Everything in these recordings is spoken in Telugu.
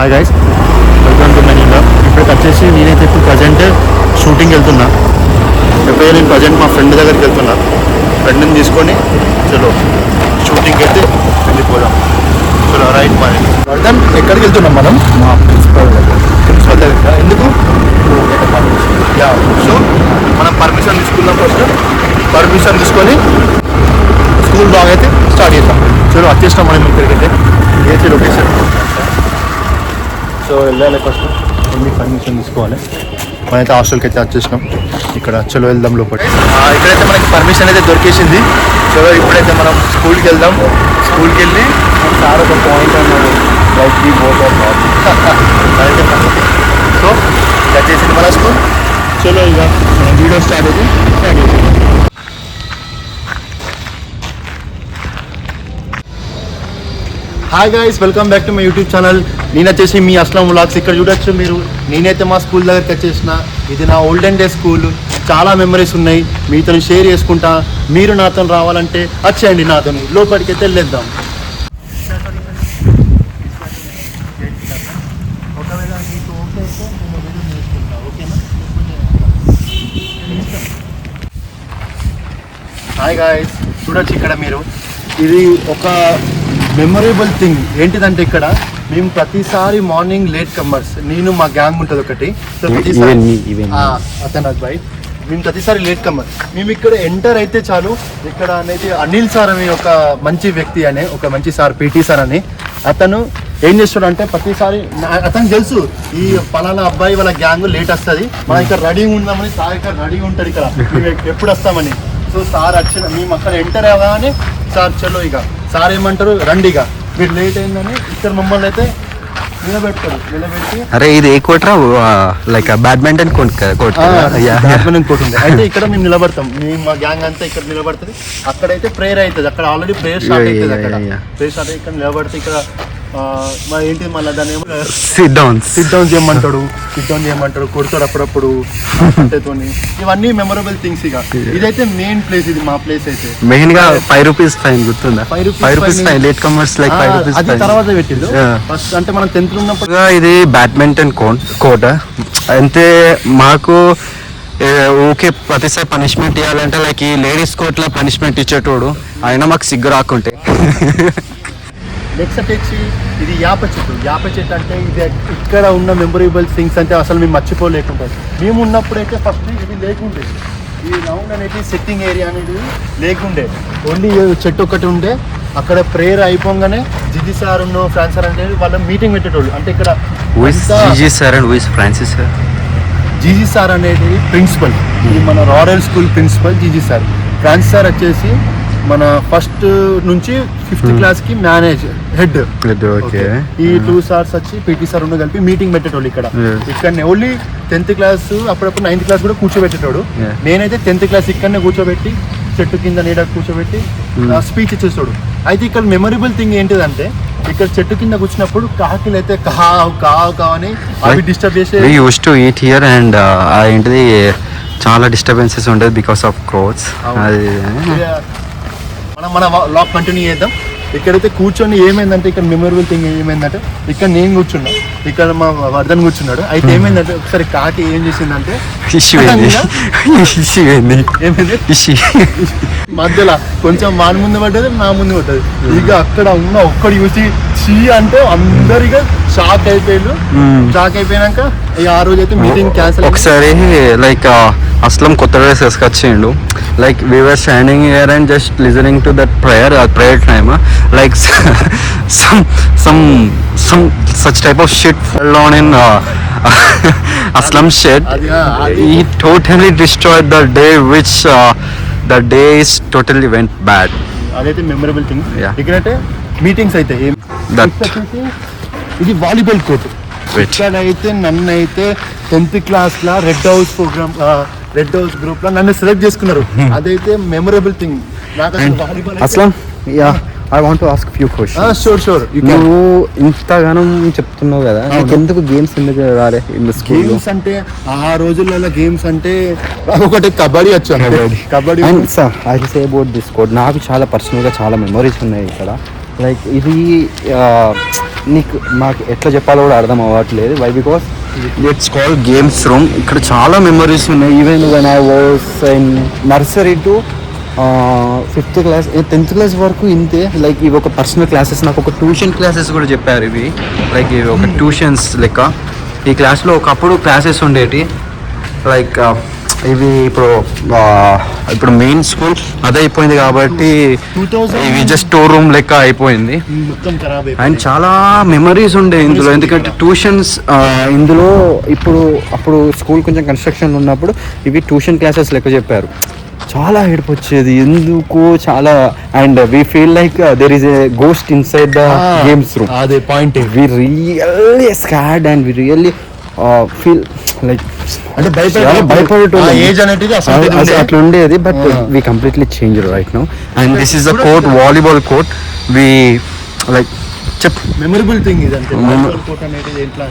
Hi guys, welcome to my new blog. ఇప్పుడు వచ్చేసి నేనైతే ఇప్పుడు ప్రజెంట్ షూటింగ్ వెళ్తున్నా. ఎప్పుడైతే నేను ప్రజెంట్ మా ఫ్రెండ్ దగ్గరికి వెళ్తున్నా. ఫ్రెండ్ని తీసుకొని చలో షూటింగ్కి అయితే వెళ్ళిపోదాం. చలో రైట్ మరి. వర్ధన్, ఎక్కడికి వెళ్తున్నాం మనం? మా ప్రిన్సిపల్ దగ్గర. ఎందుకు? యా, సో మనం పర్మిషన్ తీసుకుందాం. ఫస్ట్ పర్మిషన్ తీసుకొని స్కూల్ బ్లాగ్ అయితే స్టార్ట్ చేద్దాం. చలో వచ్చేసినాం మనం ఇక్కడికి అయితే. AC location. సో వెళ్ళాలి, ఫస్ట్ ఎన్ని పర్మిషన్ తీసుకోవాలి. మనమైతే హాస్టల్కి అయితే వచ్చేసినాం. ఇక్కడ చలో వెళ్దాం లోపల. ఇక్కడైతే మనకి పర్మిషన్ అయితే దొరికేసింది. చలో ఇప్పుడైతే మనం స్కూల్కి వెళ్దాం. స్కూల్కి వెళ్ళి సార్ ఒక పాయింట్ అన్నాడు, లైక్ ఈ బోట్ అయితే సో వచ్చేసింది మన స్కూల్. చలో ఇక మనం వీడియో స్టార్ట్ అయితే స్టార్ట్ చేసాం. Hi guys, welcome back to my YouTube channel. నేను వచ్చేసి మీ అస్లాం వ్లాగ్స్. ఇక్కడ చూడొచ్చు మీరు, నేనైతే మా స్కూల్ దగ్గరికి వచ్చేసిన. ఇది నా ఓల్డెన్ డే స్కూల్. చాలా మెమరీస్ ఉన్నాయి, మీతో షేర్ చేసుకుంటా. మీరు నాతో రావాలంటే వచ్చేయండి, నాతో లోపలికి అయితే వెళ్ళేద్దాం. ఒకవేళ మీకు ఓకే అయితే నేను వీడియో నేర్చుకుంటా, ఓకేనా? హాయ్ గాయస్, చూడొచ్చు ఇక్కడ మీరు. ఇది ఒక మెమొరబుల్ థింగ్. ఏంటిదంటే ఇక్కడ మేము ప్రతిసారి మార్నింగ్ లేట్ కమ్మర్స్, నేను మా గ్యాంగ్ ఉంటుంది ఒకటి, అతను అబ్బాయి, మేము ప్రతిసారి లేట్ కమ్మర్. మేము ఇక్కడ ఎంటర్ అయితే చాలు, ఇక్కడ అనేది అనిల్ సార్ అనే ఒక మంచి వ్యక్తి అనే ఒక మంచి సార్, పీటీ సార్ అని. అతను ఏం చేస్తాడు అంటే ప్రతిసారి అతనికి తెలుసు ఈ పలానా అబ్బాయి వాళ్ళ గ్యాంగ్ లేట్ వస్తుంది, మనం ఇక్కడ రెడీ ఉందామని. సార్ ఇక్కడ రెడీ ఉంటాడు ఇక్కడ, మేము ఎప్పుడు వస్తామని. సో సార్ వచ్చిన మేము అక్కడ ఎంటర్ అవ్వగానే సార్ చలో ఇక సార్ ఏమంటారు, రండిగా మీరు లేట్ అయిందని ఇక్కడ మమ్మల్ని అయితే నిలబెట్టి, అరే ఇది ఏ కోట్రా, like badminton court. Badminton court ఉంది. అయితే ఇక్కడ మేము నిలబడతాం, మేము మా గ్యాంగ్ అంతా ఇక్కడ నిలబడుతుంది. అక్కడైతే ప్రేయర్ అవుతుంది, అక్కడ ఆల్రెడీ ప్రేయర్ స్టార్ట్ అవుతుంది. అక్కడ ప్రేయర్ స్టార్ట్ ఇక్కడ నిలబడితే ఇక్కడ ఏంటి మళ్ళీ దాన్ని ఏమో సిట్ డౌన్ చేయమంటాడు, కొడతాడు అప్పుడప్పుడు అంటేతోని. ఇవన్నీ మెమొరబుల్ థింగ్స్. ఇక ఇదైతే మెయిన్ ప్లేస్, ఇది మా ప్లేస్ అయితే. మెయిన్ గా ₹5 ఫైన్ గుర్తుందా? ₹5 ఫైన్ లేట్ కమర్స్, లైక్ ₹5 అది తర్వాత పెట్టిండు. ఫస్ట్ అంటే మనం 10th ఉన్నప్పుడు. ఇది బ్యాడ్మింటన్ కోర్ట్. అంటే మాకు ఓకే ప్రతిసారి పనిష్మెంట్ ఇవ్వాలంటే లైక్ ఈ లేడీస్ కోర్ట్ లో పనిష్మెంట్ ఇచ్చేటోడు, అయినా మాకు సిగ్గు రాకుంటే. నెక్స్ట్ వచ్చి ఇది యాప చెట్టు అంటే ఇది ఇక్కడ ఉన్న మెమొరబుల్ థింగ్స్ అంటే అసలు మేము మర్చిపోలేకుంటాం. మేము ఉన్నప్పుడైతే ఫస్ట్ ఇది లేకుండే, ఈ రౌండ్ అనేది సెట్టింగ్ ఏరియా అనేది లేకుండే, ఓన్లీ చెట్టు ఒకటి ఉండే. అక్కడ ప్రేయర్ అయిపోగానే జిజి సార్ ఫ్రాన్స్ సార్ అంటే వాళ్ళ మీటింగ్ పెట్టేటోళ్ళు. అంటే ఇక్కడ జిజి సార్ అనేది ప్రిన్సిపల్, ఇది మన రాయల్ స్కూల్ ప్రిన్సిపల్ జిజి సార్. ఫ్రాన్స్ సార్ వచ్చేసి మన ఫస్ట్ నుంచి 5th క్లాస్కి హెడ్. ఈ 2 సార్స్ వచ్చి పీటీ సార్ కలిపి మీటింగ్ పెట్టేటోళ్ళు ఇక్కడ. ఇక్కడనే ఓన్లీ 10th క్లాస్, అప్పుడప్పుడు 9th క్లాస్ కూడా కూర్చోబెట్టేటోడు. నేనైతే 10th క్లాస్ ఇక్కడనే కూర్చోబెట్టి చెట్టు కింద నీడ కూర్చోబెట్టి స్పీచ్ ఇచ్చేస్తాడు. అయితే ఇక్కడ మెమొరబుల్ థింగ్ ఏంటిదంటే ఇక్కడ చెట్టు కింద కూర్చున్నప్పుడు కాకిలు అయితే కావు అని అవి డిస్టర్బ్ చేసే. అండ్ ఏంటిది చాలా డిస్టర్బెన్సెస్ ఉండేది బికాస్ ఆఫ్ క్రోత్స్. మన లాక్ కంటిన్యూ చేద్దాం. ఇక్కడైతే కూర్చొని ఏమైందంటే ఇక్కడ మెమొరబుల్ థింగ్ ఏమైందంటే ఇక్కడ నేను కూర్చున్నా, ఇక్కడ మా వర్ధన్ కూర్చున్నాడు. అయితే ఏమైందంటే ఒకసారి కాకి ఏం చేసిందంటే మధ్యలో కొంచెం వాని ముందు పడ్డది, నా ముందు పడ్డది. ఇక అక్కడ ఉన్న ఒక్కడు చూసి చీ అంటే అందరిగా షాక్ అయిపోయారు. షాక్ అయిపోయినాక ఆ రోజు అయితే మీటింగ్ క్యాన్సిల్. ఒకసారి లైక్ అస్లం కొత్త డ్రెస్ వేసుకొచ్చిండు. Like we were standing here and just listening to that prayer time, like some such type of shit fell on in Aslam's shed. He totally destroyed the day, which the day is totally went bad. అదైతే మెమరబుల్ థింగ్. ఇక్కడైతే మీటింగ్స్ అయితే ఇది వాలీబాల్ కోర్ట్. ఇక్కడైతే నన్ను అయితే 10th క్లాస్లో రెడ్ హౌస్ గ్రూప్ లో నన్ను సెలెక్ట్ చేసుకున్నారు. అదైతే మెమొరబుల్ థింగ్ నాకు. Aslam, I want to ask few questions. Sure. నువ్వు ఇంతగానం చెప్తున్నావు కదా, ఎందుకు గేమ్స్ ఎందుకు రాలే ఇన్ ద స్కూల్? గేమ్స్ అంటే ఆ రోజులలో గేమ్స్ అంటే ఒకటి కబడ్డీ వచ్చాను. Kabaddi I say about this code. నాకు చాలా పర్సనల్గా చాలా మెమరీస్ ఉన్నాయి ఇక్కడ. లైక్ ఇది నీకు మాకు ఎట్లా చెప్పాలో కూడా అర్థం అవ్వట్లేదు. Why because it's called games room. ఇక్కడ చాలా మెమరీస్ ఉన్నాయి. Even when I was in nursery to 5th class 10th class వరకు ఇంతే. లైక్ ఇవి ఒక పర్సనల్ క్లాసెస్, నాకు ఒక ట్యూషన్ క్లాసెస్ కూడా చెప్పారు. ఇవి లైక్ ఇవి ఒక ట్యూషన్స్ లెక్క. ఈ క్లాస్లో ఒకప్పుడు క్లాసెస్ ఉండేటి. లైక్ ఇవి ఇప్పుడు మెయిన్ స్కూల్ అదే అయిపోయింది కాబట్టి ఇవి జస్ట్ స్టోర్ రూమ్ లెక్క అయిపోయింది. అండ్ చాలా మెమరీస్ ఉండే ఇందులో, ఎందుకంటే ట్యూషన్స్ ఇందులో అప్పుడు స్కూల్ కొంచెం కన్స్ట్రక్షన్ ఉన్నప్పుడు ఇవి ట్యూషన్ క్లాసెస్ లెక్క చెప్పారు. చాలా ఏడుపు వచ్చేది ఎందుకు చాలా. And we feel like there is a ghost inside the games room. అదే point. We really scared and we really feel like అంటే భయపడేది అట్లా ఉండేది. But we completely change right now. And this is the court, volleyball court. We like memorable thing ఇది.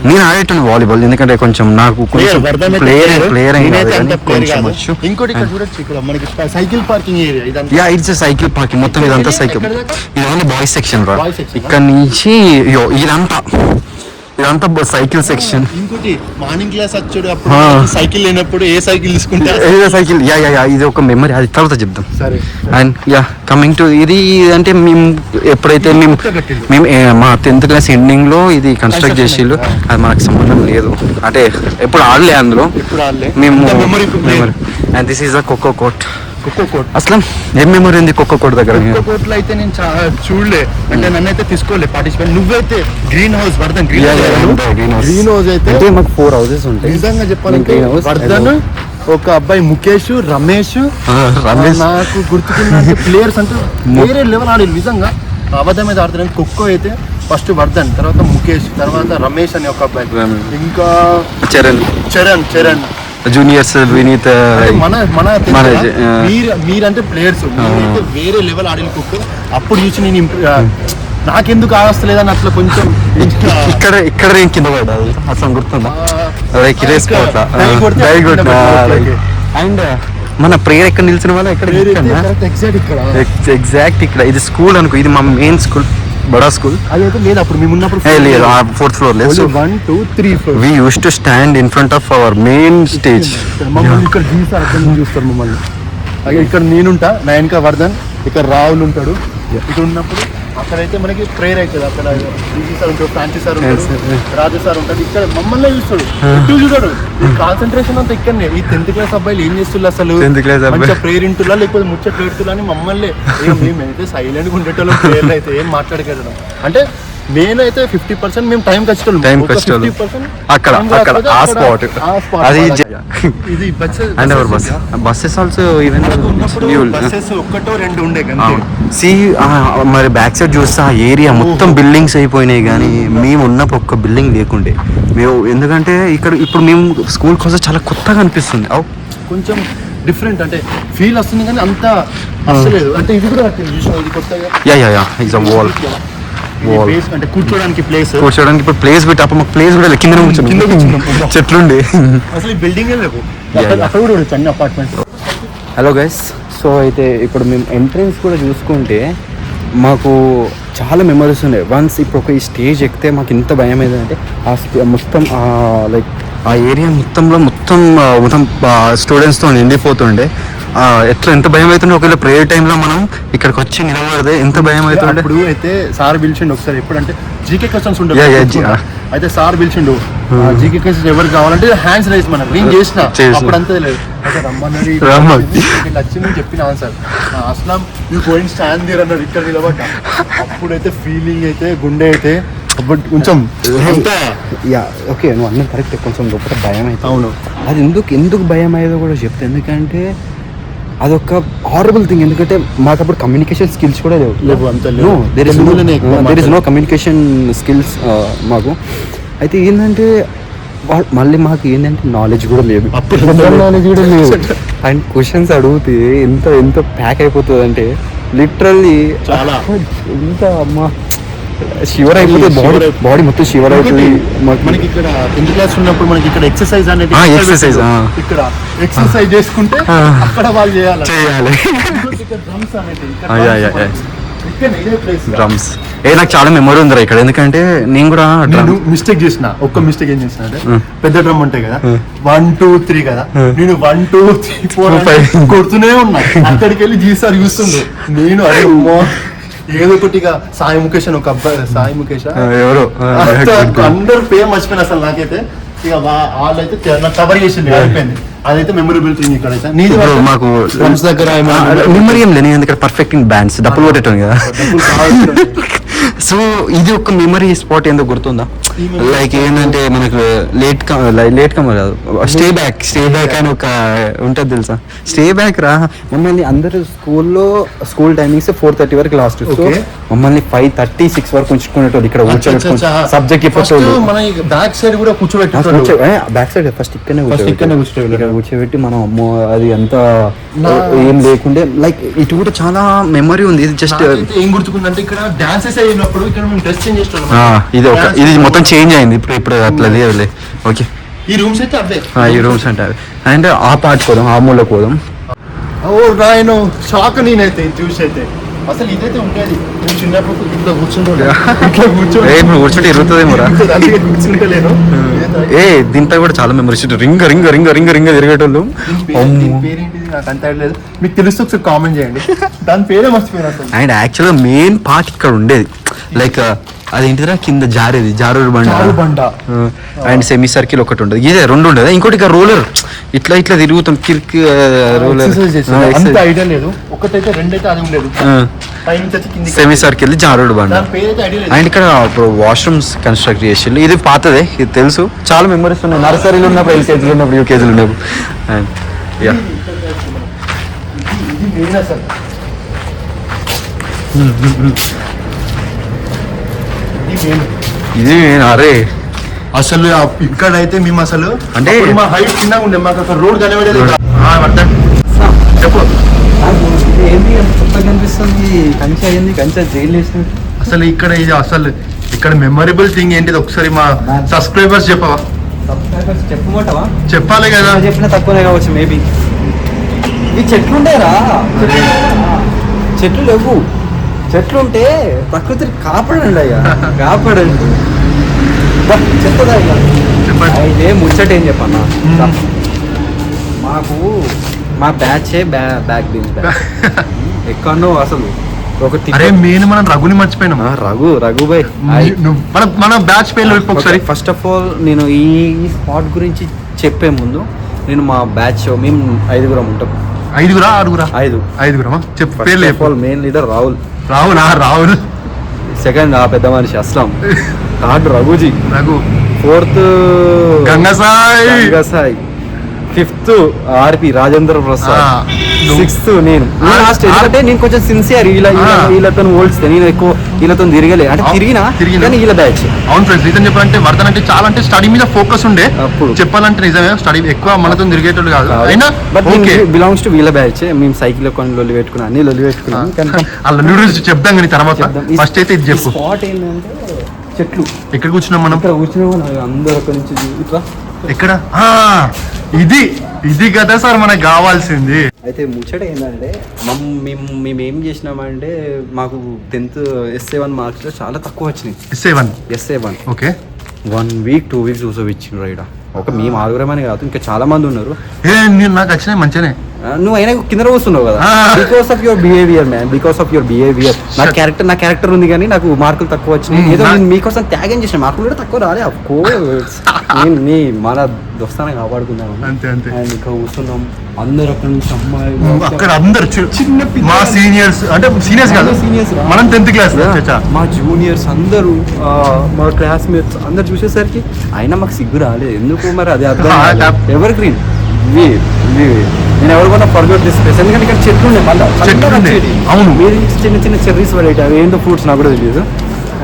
నేను ఆడేటాను వాలీబాల్, ఎందుకంటే కొంచెం నాకు ప్లేయర్ కొంచెం వచ్చు. ఇంకోటి ఇక్కడ చూడొచ్చు, ఇక్కడ మనకి సైకిల్ పార్కింగ్ ఏరియా ఇదంతా. యా ఇట్స్ సైకిల్ పార్కింగ్ మొత్తం. ఇదంతా సైకిల్, ఇదంతా బాయ్స్ సెక్షన్ రా. ఇక్కడ నుంచి ఇదంతా సైకిల్ సెక్షన్. ఇంకోటి మార్నింగ్ క్లాస్ వచ్చాడు అప్పుడు సైకిల్ లేనప్పుడు ఏ సైకిల్ తీసుకుంటే సైకిల్. యా ఇది ఒక మెమరీ, అది తర్వాత చెప్దాం. సరే. అండ్ యా కమింగ్ టు ఇది అంటే మేము ఎప్పుడైతే మేము మా 10th క్లాస్ ఎండింగ్లో ఇది కన్స్ట్రక్ట్ చేసిళ్ళు. అది మనకు సంబంధం లేదు, అంటే ఎప్పుడు ఆడలే అందులో మేము. And this is the kho kho court. అసలు ఏం మెమరీ ఉంది ఖోఖో కోర్ట్ దగ్గర? ఖోఖో కోర్ట్ లో అయితే నేను చూడలే, అంటే నన్నైతే తీసుకోలే పార్టిసిపేట్. నువ్వైతే green house Vardhan, green house అయితే మాకు 4 houses ఉంటాయి. నిజంగా చెప్పాలంటే వర్ధన్, ఒక అబ్బాయి ముఖేష్, రమేష్ నాకు గుర్తుకున్న ప్లేయర్స్ అంటే వేరే లెవెల్ ఆడారు నిజంగా. అబద్ధం మీద ఆడుతున్నాను. ఖోఖో అయితే ఫస్ట్ వర్ధన్, తర్వాత ముఖేష్, తర్వాత రమేష్ అని ఒక అబ్బాయి, ఇంకా చరణ్ జూనియర్స్ వినీత్. మీరంటే ప్లేయర్స్ వేరే లెవెల్ ఆడిన ఖోఖో. అప్పుడు చూసి నేను నాకెందుకు ఆగస్తలేదని అట్లా కొంచెం ఇక్కడ నేను కింద పడ్డా అసలు గుర్తుందా? అండ్ మన ప్రేయర్ ఎక్కడ నిలిచిన వాళ్ళు ఎగ్జాక్ట్ ఇక్కడ. ఇది స్కూల్ అనుకో, ఇది మా మెయిన్ స్కూల్, బడా స్కూల్. అదైతే లేదు అప్పుడు మేము ఉన్నప్పుడు. లేదు, 4th floor లేదు. 1, 2, 3, 4 we used to stand in front of our main stage. మమ్మల్ని ఇక్కడ చూస్తారు మమ్మల్ని. ఇక్కడ నేనుంటా, నా వెనక వర్ధన్, ఇక్కడ రాహుల్ ఉంటాడు. ఇక్కడ ఉన్నప్పుడు అక్కడైతే మనకి ప్రేయర్ అవుతుంది. అక్కడ డీజీ సార్ ఉంటాడు, ఫ్రాన్సీ సార్ ఉంటాడు, రాజు సార్ ఉంటాడు. ఇక్కడ మమ్మల్ని చూస్తాడు, ఇటు చూస్తాడు. కాన్సన్ట్రేషన్ అంతా ఇక్కడనే. ఈ 10th క్లాస్ అబ్బాయిలు ఏం చేస్తున్నారు అసలు? మంచిగా ప్రేయర్ ఇంటులా లేకపోతే ముచ్చట పెడుతున్నా అని మమ్మల్ని మేమైతే సైలెంట్గా ఉండేటోళ్ళం. ప్రేయర్లు అయితే ఏం మాట్లాడగలడం అంటే నేనైతే 50% మేము టైం ఖచ్చితంగా బస్సెస్ ఆల్సో ఈవెన్ బస్సెస్ ఒక్కటో రెండు ఉండే. మరి బ్యాక్ సైడ్ చూస్తే ఆ ఏరియా మొత్తం బిల్డింగ్స్ అయిపోయినాయి, కానీ మేము ఉన్నప్పుడు ఒక్క బిల్డింగ్ లేకుండే. మేము ఎందుకంటే ఇప్పుడు మేము స్కూల్ కోసం చాలా కొత్తగా అనిపిస్తుంది. కొంచెం డిఫరెంట్ అంటే ఫీల్ వస్తుంది, కానీ అంత అసలేదు. అంటే ఇది కూడా కొత్తగా వాల్ అంటే కూర్చోడానికి ప్లేస్ ఇప్పుడు ప్లేస్ పెట్టి అప్పుడు మాకు ప్లేస్ కూడా కింద చెట్లుండి అసలు బిల్డింగ్ లేవు. అన్ని అపార్ట్మెంట్స్. హలో గైస్, సో అయితే ఇప్పుడు మేము ఎంట్రన్స్ కూడా చూసుకుంటే మాకు చాలా మెమరీస్ ఉన్నాయి. వన్స్ ఇప్పుడు ఒక ఈ స్టేజ్ ఎక్కితే మాకు ఇంత భయం ఏదంటే మొత్తం లైక్ ఆ ఏరియా మొత్తం స్టూడెంట్స్తో నిండిపోతుండే. ఎంత భయం అవుతుండే. ఒకవేళ ప్రేయర్ టైంలో మనం ఇక్కడికి వచ్చి నిలబడితే ఎంత భయం అవుతుండే. ఇప్పుడు అయితే సార్ పిలిచిండు ఒకసారి, ఎప్పుడంటే జీకే క్వశ్చన్స్ ఉండే అయితే సార్ పిలిచిండు. జీకే క్వశ్చన్స్ ఎవరు కావాలంటే హ్యాండ్స్ రైజ్ మన నేను చేసిన అప్పుడు అంతే లేదు. వచ్చిందని చెప్పిన answer Aslam you going stand there అన్నారు. ఇక్కడ నిలబడ్డా అప్పుడైతే ఫీలింగ్ అయితే గుండె అయితే కొంచెం ఓకే నువ్వు అన్న కరెక్ట్. కొంచెం లోపల భయం అయితే. అవును, అది ఎందుకు భయం అయ్యేదో కూడా చెప్తా. ఎందుకంటే అదొక హారబుల్ థింగ్. ఎందుకంటే మాకు అప్పుడు కమ్యూనికేషన్ స్కిల్స్ కూడా లేవు. There is no communication skills మాకు. అయితే ఏంటంటే మళ్ళీ మాకు ఏంటంటే నాలెడ్జ్ కూడా లేదు. నాలెడ్జ్ కూడా లేదు. అండ్ క్వశ్చన్స్ అడిగితే ఎంత ప్యాక్ అయిపోతుంది అంటే లిటరల్లీ చాలా ఎంత అమ్మా షివర్ అయిపోతే బాడీ మొత్తం షివర్ అవుతుంది. మనకి ఇక్కడ 10th క్లాస్ ఉన్నప్పుడు మనకి ఇక్కడ ఎక్సర్సైజ్ అనేది ఇక్కడ ఎక్సర్సైజ్ చేసుకుంటే అక్కడ వాళ్ళు చేయాలి. డ్రమ్స్ అనేది ఇదే ప్లేస్. డ్రమ్స్ నాకు చాలా మెమరీ ఉందిరా ఇక్కడ, ఎందుకంటే నేను కూడా నేను మిస్టేక్ చేసిన ఒక్క మిస్టేక్ ఏం చేసిన అంటే పెద్ద డ్రమ్ ఉంటాయి కదా 1 2 3 కదా, నేను 1 2 3 4 5 కొడుతూనే ఉన్నా. అక్కడికి వెళ్ళి జీసార్ చూస్తుండే, నేను అరే ఏదో ఒకటిగా సాయి ముఖేష్ అని ఒక అబ్బాయి, సాయి ముఖేష్ ఎవరు అందరు పేరు మర్చిపోయిన అసలు నాకైతే. ఇక వాళ్ళైతే నాకు కవర్ చేసింది, అయిపోయింది. అదైతే మెమొరబుల్ థింగ్. ఇక్కడైతే నీది మాకు డ్రమ్స్ దగ్గర మెమరీ ఏం లేదు, నేను ఇక్కడ పర్ఫెక్ట్ ఇన్ బ్యాండ్స్ డబ్బులు కొట్టేటాను కదా. సో ఇది ఒక మెమరీ స్పాట్ ఏందో గుర్తుందా? లైక్ ఏంటంటే మనకు లేట్ కమర్ కాదు, స్టే బ్యాక్ అని ఒక ఉంటుంది తెలుసా? స్టే బ్యాక్ రా మమ్మల్ని అందరూ స్కూల్ టైమింగ్స్ 4:30 వరకు లాస్ట్, మమ్మల్ని 5:36 వరకు ఉంచుకునేటోళ్ళు ఇక్కడ కూర్చోబెట్టుకుని సబ్జెక్ట్ చెప్పేటోళ్ళు. మన బ్యాక్ సైడ్ కూడా కూర్చోబెట్టి బ్యాక్ సైడ్ ఫస్ట్ ఇక్కడనే కూర్చోబెట్టి మనం అమ్మో అది అంతా ఏం లేకుండే. లైక్ ఇటు కూడా చాలా మెమరీ ఉంది. ఇది జస్ట్ ఏం గుర్తుకుందంటే ఇక్కడ డాన్సెస్ అయినప్పుడు ఇక్కడ మేము డ్రెస్ చేంజ్ చేస్తాం. ఇది మొత్తం చేంజ్ అయింది ఇప్పుడు అట్లా లేదులే. ఓకే ఈ రూమ్స్ అయితే అవే, ఈ రూమ్స్ అంటే అండ్ ఆ పార్ట్ పోదాం, ఆ మూలకు పోదాం. ఓ రాయను షాక్ నేనైతే చూసి అయితే. అసలు ఇదైతే ఉండేది నేను చిన్నప్పుడు ఇట్లా కూర్చుంటే ఇప్పుడు కూర్చుంటే ఇరుగుతుందేమో రా. కూర్చుంటలేను. ఏ దీంట్లో కూడా చాలా మెమరీస్ రింగ రింగ రింగ రింగ రింగ తిరిగేటోళ్ళు. పేరేంటిది నాకు అంత లేదు, మీకు తెలిస్తే ఒకసారి కామెంట్ చేయండి. దాని పేరే మర్చిపోయినా అసలు. అండ్ యాక్చువల్గా మెయిన్ పార్ట్ ఇక్కడ ఉండేది, లైక్ అదేంటిదిరా కింద జారుడు బండ అండ్ సెమీ సర్కిల్ ఒకటి ఉండదు, ఇదే 2 ఉండదు. ఇంకోటి ఇక రోలర్ ఇట్లా తిరుగుతాం, కిర్క్ రోలర్. ఐడియా లేదు, ఒకటైతే రెండైతే అది ఉండేది. సెమీ సర్కిల్ జారుడు బండ. అండ్ ఇక్కడ వాష్రూమ్స్ కన్స్ట్రక్ట్ చేసి, ఇది పాతదే, ఇది తెలుసు. చాలా మెమరీస్ ఉన్నాయి, నర్సరీలో ఉన్నప్పుడు, ఎల్కేజీలో ఉన్నప్పుడు, యూకేజీలో ఉన్నప్పుడు. అండ్ యా ఇది అరే అసలు ఇక్కడైతే మేము అసలు అంటే మా హైట్ చిన్నగా ఉండే, మాకు అక్కడ రోడ్ కనబడేది. చెప్పు కనిపిస్తుంది కంచె అయింది, కంచె జైలు వేసిన. అసలు ఇక్కడ ఇది అసలు ఇక్కడ మెమరబుల్ థింగ్ ఏంటిది ఒకసారి మా సబ్స్క్రైబర్స్ చెప్పవా? చెప్పమంటావా? చెప్పాలి కదా, చెప్పినా తక్కువనే కావచ్చు మేబీ. ఈ చెట్లు ఉండేరా, చెట్లు లేవు. చెట్లు ఉంటే ప్రకృతిని కాపాడండి అయ్యా, కాపాడండి. చెప్తుందా అయితే ముచ్చట ఏం చెప్పన్నా, మాకు మా బ్యాచే బ్యాక్ బెంచ్ ఎక్కడో అసలు ఒకటి. అరే మెయిన్ మనం రఘుని మర్చిపోయినాం. రఘు బాయ్ మన బ్యాచ్ పేర్లు ఒకసారి. ఫస్ట్ ఆఫ్ ఆల్ నేను ఈ స్పాట్ గురించి చెప్పే ముందు నేను మా బ్యాచ్ మేము 5 ఉంటాం. 5 చెప్పు పేర్లు. Main leader Rahul. సెకండ్ ఆ పెద్ద మనిషి Aslam. Third రఘుజీ. 4th Gangasai. 5th ఆర్పి రాజేంద్ర ప్రసాద్. 6th నేను లాస్ట్. ఎందుకంటే నేను కొంచెం సిన్సియర్, వీళ్ళతో ఓల్డ్స్, నేను ఎక్కువ వీళ్ళతో తిరగలే, అంటే తిరిగినా కానీ వీళ్ళ బ్యాచ్. అవును ఫ్రెండ్స్, రీజన్ చెప్పాలంటే వర్ధన్ అంటే చాలా అంటే స్టడీ మీద ఫోకస్ ఉండే అప్పుడు. చెప్పాలంటే నిజమే, స్టడీ ఎక్కువ మనతో తిరిగేటోళ్ళు కాదు, అయినా బిలాంగ్స్ టు వీళ్ళ బ్యాచ్. మేము సైకిల్ కొన్ని లొల్లి పెట్టుకున్నాం, అన్ని లొల్లి పెట్టుకున్నాం. అలా నూడిల్స్ చెప్దాం కానీ తర్వాత ఫస్ట్ అయితే ఇది చెప్పు. స్పాట్ ఏంటంటే చెట్లు. ఎక్కడ కూర్చున్నాం మనం? ఇక్కడ కూర్చున్నాం అందరూ అక్కడ నుంచి ఇట్లా. ఎక్కడ? ఇది కదా సార్ మనకు కావాల్సింది. అయితే ముచ్చట ఏంటంటే మేము ఏం చేసినామంటే మాకు 10th SA1 మార్క్స్ లో చాలా తక్కువ వచ్చినాయి. SA1 okay. 1 week 2 weeks చూసొచ్చిండ్రు ఇక్కడ. ఒక మేము 6 కాదు, ఇంకా చాలా మంది ఉన్నారు. నాకు వచ్చినాయి మంచిగానే. నువ్వు అయినా కింద కూర్చున్నావు కదా, because of your behaviour man, because of your behaviour. నా క్యారెక్టర్ ఉంది కానీ నాకు మార్కులు తక్కువ వచ్చినాయి. ఏదో నేను మీకోసం త్యాగం చేసిన, మార్కులు కూడా తక్కువ రాలే. అఫ్ కోర్స్ నేను మన దోస్తానే కాపాడుకున్నాను. అంతే అండ్ ఇక్కడ కూర్చున్నాం అందరు అక్కడ నుంచి. అమ్మాయి అక్కడ అందరు చిన్న మా సీనియర్స్, అంటే సీనియర్స్ కాదు, సీనియర్స్. మనం 10th క్లాస్, మా జూనియర్స్ అందరూ, మా క్లాస్మేట్స్ అందరు చూసేసరికి అయినా మాకు సిగ్గు రాలేదు ఎందుకు మరి, అది అర్థం. ఎవర్ గ్రీన్ నేను ఎవరికైనా ఫర్గెట్ దిస్ ప్లేస్, ఎందుకంటే ఇక్కడ చెట్లు ఉండే, మళ్ళీ అవును మీరు చిన్న చెర్రీస్ వెరైటీ, అవి ఏంటో ఫ్రూట్స్ నాకు కూడా తెలియదు.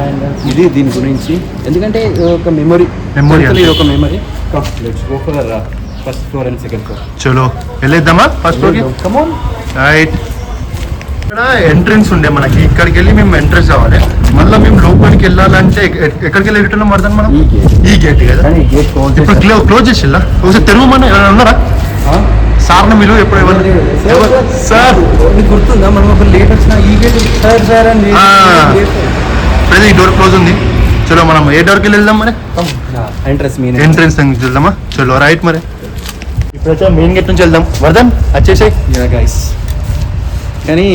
అండ్ ఇది దీని గురించి, ఎందుకంటే ఒక మెమరీ, ఒక memory. First floor and second floor. చలో వెళ్ళేద్దామా ఫస్ట్ ఫ్లోర్ కి? Come on. రైట్. ఇక్కడ ఎంట్రన్స్ ఉండే మనకి, ఇక్కడికి వెళ్ళి మేము ఎంట్రన్స్ అవ్వాలి. మళ్ళీ మేము లోపలికి వెళ్ళాలంటే ఎక్కడికి వెళ్ళి రిటర్న్ పడతాను మనం? ఈ గేట్ కదా. ఇప్పుడు క్లోజ్ చేసి ఒకసారి తెరవమని ఉన్నారా? సార్ని మీరు ఎప్పుడు ఎవరు సార్ నీకు గుర్తుందా మనం ఒక లేట్ వచ్చిన ఈ గేట్ సార్ సార్ అని ఈ డోర్ క్లోజ్ ఉంది. చలో మనం ఏ డోర్కి వెళ్దాం మరి? ఎంట్రెన్స్ మెయిన్ ఎంట్రెన్స్ నుంచి వెళ్దామా? చలో రైట్ మరి. ఇప్పుడైతే మెయిన్ గేట్ నుంచి వెళ్దాం. వర్ధన్ వచ్చేసాయి గైస్. కానీ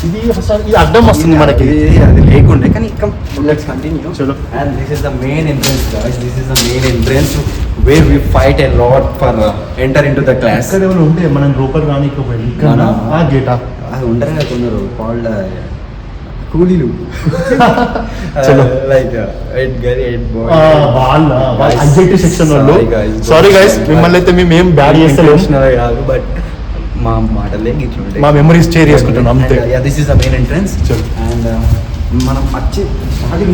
ఇది అసలు ఈ అడ్డం వస్తుంది మనకి, అది లేకుండే. కానీ లెట్స్ కంటిన్యూ. చలో. And this is the main entrance guys. This is the main entrance where we fight a lot for enter into the class. ఎక్కడ ఏమైనా ఉంటే మనం లోపల రానికపోయి ఇక్కడ ఆ గేటా అది ఉంటారు కదా కొందరు కాల్డ్ కూలీలు. చలో. Like eight girl eight bye IIT section వాళ్ళు. సారీ గైస్, మిమ్మల్ని అయితే మేము ఏం బ్యాడ్ చేస్తలేము కాదు, బట్ మా మాటలే ఇట్లా ఉంటాయి. మా మెమరీస్ షేర్ చేసుకుంటున్నాం అంతే. This is the main entrance. And మనం వచ్చి స్టార్టింగ్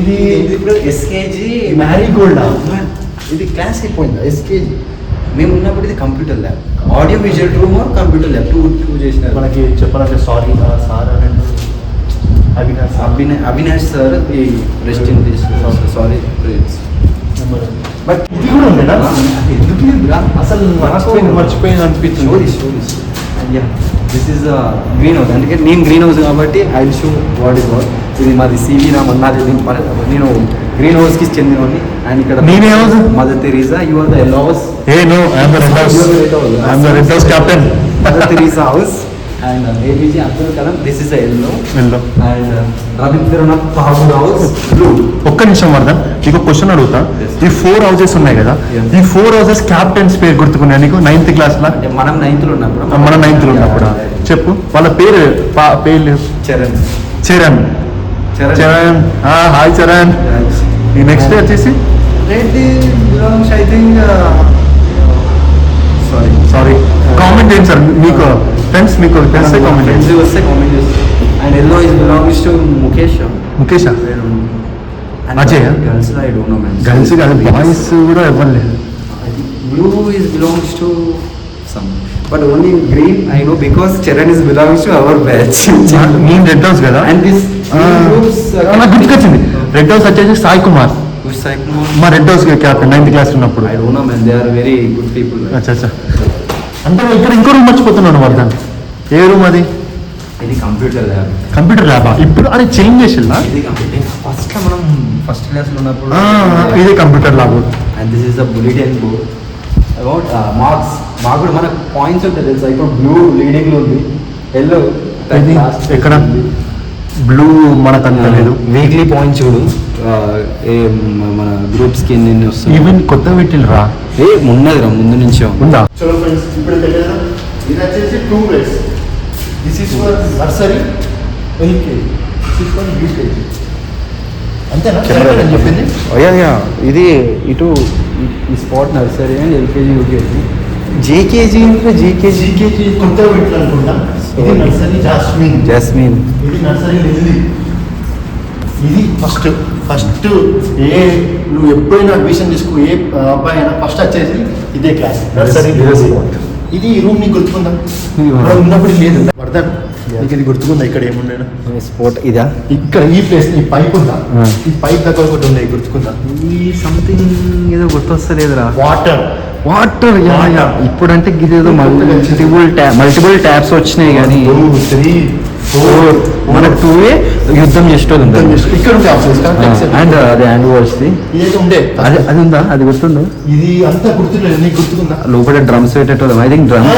ఇది ఇప్పుడు ఎస్కేజీ మ్యారీగోల్డ్. ఇది క్లాస్ అయిపోయింది. ఎస్కేజీ మేము ఉన్నప్పుడు ఇది computer lab, audio visual room, computer lab two చేసినారు. మనకి చెప్పాలంటే సారీ సార్ అవినాష్ సార్ ఈ rest in peace. Sorry but ఇది కూడా ఉండేనా? ఎందుకు లేదురా అసలు మర్చిపోయింది అనిపించింది. This is green house. అందుకే నేను గ్రీన్ హౌస్ కాబట్టి I will show what is what. ఇది మాది సివి రామ్ అన్నది. నేను గ్రీన్ హౌస్ కి చెందినవాడిని. అండ్ ఇక్కడ నేనే house Mother Teresa. You are the yellow house. Ah no, I am the red house. I am the red house captain. Mother Teresa house. And APJ Abdul Kalam. This is yellow. And Rabindranath Tagore house blue. ఒక్క నిమిషం వర్ధన్, నీకు క్వశ్చన్ అడుగుతా. ఈ 4 హౌసెస్ ఉన్నాయి కదా, ఈ 4 హౌసెస్ క్యాప్టెన్స్ పేరు గుర్తుకున్నాయి నీకు 9th క్లాస్ లో? మనం 9th లో ఉన్నప్పుడు. మన 9th లో ఉన్నప్పుడు చెప్పు వాళ్ళ పేరు. పేర్లు చరణ్. చరణ్. చరణ్. హాయ్ చరణ్. ఈ నెక్స్ట్ వచ్చేసి Reddy belongs I think. Sorry comment చేయండి సార్. మీకు ఫ్రెండ్స్ మీకు తెలిస్తే కామెంట్ ఫ్రెండ్స్ వస్తే కామెంట్ చేస్తారు. And yellow is belongs to Mukesh. Mukesh Ajay. Girls I don't know man. Girls కాదు, బాయ్స్ కూడా ఇవ్వలేదు. Blue is belongs to some, but only green I know because Charan is belongs to our batch. నేను రెడ్ హౌస్ కదా. అండ్ దిస్ నాకు గుర్తుకొచ్చింది. రెడ్ హౌస్ వచ్చేసి సాయి కుమార్. మా red house captain 9th class ఉన్నప్పుడు. I don't know man, they are very good people. అచ్చా అంటే ఇక్కడ ఇంకో రూమ్ మర్చిపోతున్నాను వర్ధన్. ఏ రూమ్ అది? ఇది కంప్యూటర్ ల్యాబ్. కంప్యూటర్ ల్యాబా? ఇప్పుడు అది చేంజ్ చేసిందా? ఇది కంప్యూటర్. ఫస్ట్ మనం ఫస్ట్ క్లాస్ లో ఉన్నప్పుడు ఇది computer lab. And this is the bulletin board about marks. మాకు కూడా మనకు పాయింట్స్ ఉంటాయి తెలుసా. ఇప్పుడు బ్లూ లీడింగ్ లో ఉంది, ఎల్లో ఎక్కడ బ్లూ మనకు అంత లేదు. వీక్లీ పాయింట్స్ చూడు మన గ్రూప్స్ కి ఎన్ని వస్తాయి. ఈవెన్ కొత్త పెట్టిల్ రా. ఉన్నదిరా ముందు నుంచే ఉందా? చలో ఫ్రెండ్స్, ఇప్పుడు ఇది వచ్చేసి 2 grades. This is for nursery, LKG. This is for UKG. అంతేనా చెప్పింది? ఇది ఇటు ఈ spot nursery and LKG UKG. JKG అంటే జీకేజీ కొత్త పెట్టిల్ అనుకుంటా. ఇది నర్సరీ జాస్మిన్. ఇది నర్సరీ లిల్లీ. ఇది ఫస్ట్ నువ్వు ఎప్పుడైనా అడ్మిషన్ తీసుకో, ఏ అబ్బాయి అయినా ఫస్ట్ వచ్చేసి ఇదే క్లాస్ నర్సరీ. ఇది ఈ రూమ్ నీకు గుర్తుకుందా? ఉన్నప్పుడు లేదు వర్ధన్, నీకు ఇది గుర్తుకుందా? ఇక్కడ ఏముండేనా స్పాట్ ఇదా? ఇక్కడ ఈ ప్లేస్ ఈ పైప్ ఉందా? ఈ పైప్ దగ్గర ఒకటి ఉండే, గుర్తుకుందా? ఈ సంథింగ్ ఏదో గుర్తొస్తలేదురా. వాటర్. ఇప్పుడంటే ఇదేదో మల్టిపుల్ ట్యాప్స్ వచ్చినాయి కానీ 2, 3, 4 మనకు 2 యుద్ధం చేసేటోళ్ళు ఉంటుంది ఇక్కడ. అండ్ అది హ్యాండ్ వాష్ ఇదైతే ఉండే, అది ఉందా? అది గుర్తుందా? ఇది అంతా గుర్తులేదు, నీకు గుర్తుకుందా? లోపల డ్రమ్స్ పెట్టేటోళ్ళం. ఐ థింక్ డ్రమ్స్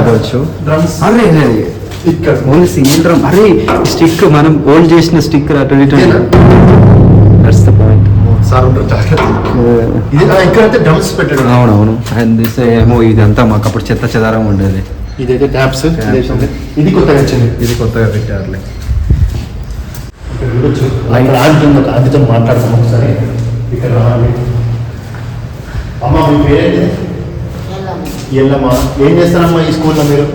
కావచ్చు. డ్రమ్స్ అరే ఇక్కడ ఓన్లీ సింగిల్ డ్రమ్. అరే స్టిక్ మనం ఓల్డ్ చేసిన stick that's the point. Sir ఇది ఇక్కడైతే డ్రమ్స్ పెట్టాడు. అవునవును. అండ్ దిస్ ఏమో ఇదంతా మాకు అప్పుడు చెత్త చెదారం ఉండేది. ఇదైతే ట్యాప్స్. ఇది కొత్తగా వచ్చింది. ఇది కొత్తగా పెట్టారులే. ఆదితో మాట్లాడతాం ఒకసారి. ఇక్కడ రావాలి. అమ్మ మీ పేరేంటి? ఎల్లమ్మ. ఏం చేస్తారమ్మా ఈ స్కూల్లో మీరు?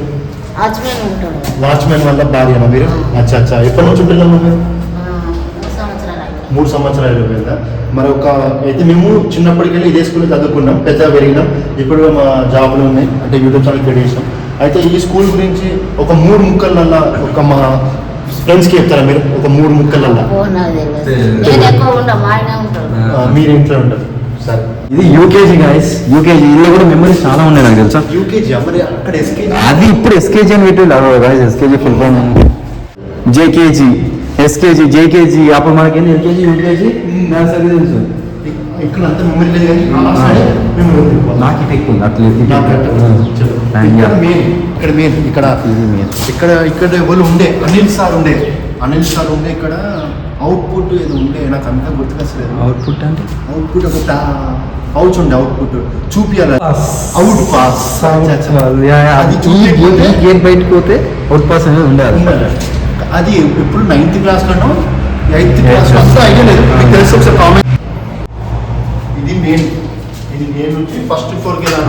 వాచ్మెన్ వల్ల భార్యనా మీరు? అచ్చా. ఎప్పటి నుంచి ఉంటున్నామా మీరు? 3 సంవత్సరాలు కదా. మరి అయితే మేము చిన్నప్పటికెళ్ళి ఇదే స్కూల్లో చదువుకున్నాం, పెద్దగా పెరిగినాం. ఇప్పుడు మా జాబ్లు ఉన్నాయి, అంటే యూట్యూబ్ ఛానల్ క్రియేట్ చేసాం. అయితే ఈ స్కూల్ గురించి ఒక 3 ముక్కలల్లా ఒక మా ఫ్రెండ్స్కి చెప్తారా మీరు? ఒక 3 ముక్కలల్లా. మీరు ఇంట్లో ఉంటారు. సార్ ఇది యూకేజీ గైస్, యూకేజీ ఇందులో కూడా మెమరీస్ చాలా ఉన్నాయి నాకు తెలుసా. యూకేజీ మరి అక్కడ ఎస్కేజీ అది ఇప్పుడు ఎస్కేజీ అని పెట్టి guys, SKG full form JKG, SKG, JKG. అప్పుడు మనకేంది ఎల్కేజీ, యూకేజీ, నర్సరీ తెలుసు. ఇక్కడ అంత మెమరీ లేదు కానీ ఆ సైడ్ మెమరీ ఉంది. నాకు ఇటు ఎక్కువ ఉంది అట్లా ఇక్కడ మెయిన్ ఇక్కడ ఇక్కడ ఇక్కడ ఎవరు ఉండే అనిల్ సార్ ఉండే ఇక్కడ అవుట్పుట్ ఏదో ఉండే, నాకు అంతా గుర్తుకొస్తలేదు. అవుట్పుట్ అంటే అవుట్పుట్ ఒక పౌచ్ ఉండే, అవుట్పుట్ చూపియాలి, అవుట్ పాస్. అది గేట్ బయటకు పోతే అవుట్ పాస్ అనేది ఉండాలి. అది ఇప్పుడు 9th క్లాస్లోనో 8th క్లాస్ అంతా ఐడియా లేదు, మీకు తెలిసి ఒకసారి కామెంట్. ఇది మెయిన్ నుంచి ఫస్ట్ ఫ్లోర్కి వెళ్ళాలి.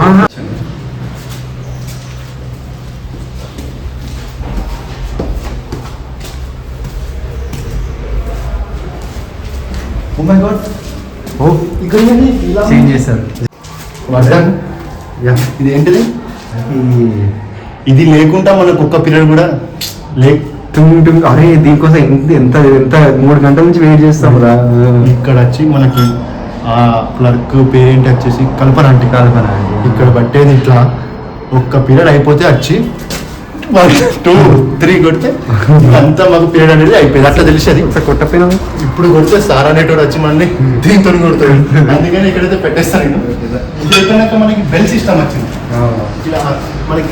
ఓ మై గాడ్, ఓ ఇక్కడ చేంజ్ చేశారు. ఇది ఏంటిది? ఇది లేకుండా మనకు ఒక్క పీరియడ్ కూడా అరే దీనికోసం ఎంత 3 గంటల నుంచి వెయిట్ చేస్తాం రా. ఇక్కడ వచ్చి మనకి ఆ క్లర్క్ పేరెంట్ వచ్చేసి కల్పన ఇక్కడ పట్టేది ఇట్లా ఒక్క పీరియడ్ అయిపోతే వచ్చి 1 2 3 కొడితే అంతా మాకు పీరియడ్ అనేది అయిపోయింది. అట్లా తెలిసేది. కొట్టపోయినా ఇప్పుడు కొడితే సార్ అనేటోడు వచ్చి మనల్ని దీంతో కొడతాడు. అందుకని ఇక్కడైతే పెట్టేస్తాను నేను. ఇది అయిపోయినాక మనకి బెల్ సిస్టమ్ వచ్చింది. ఇలా మనకి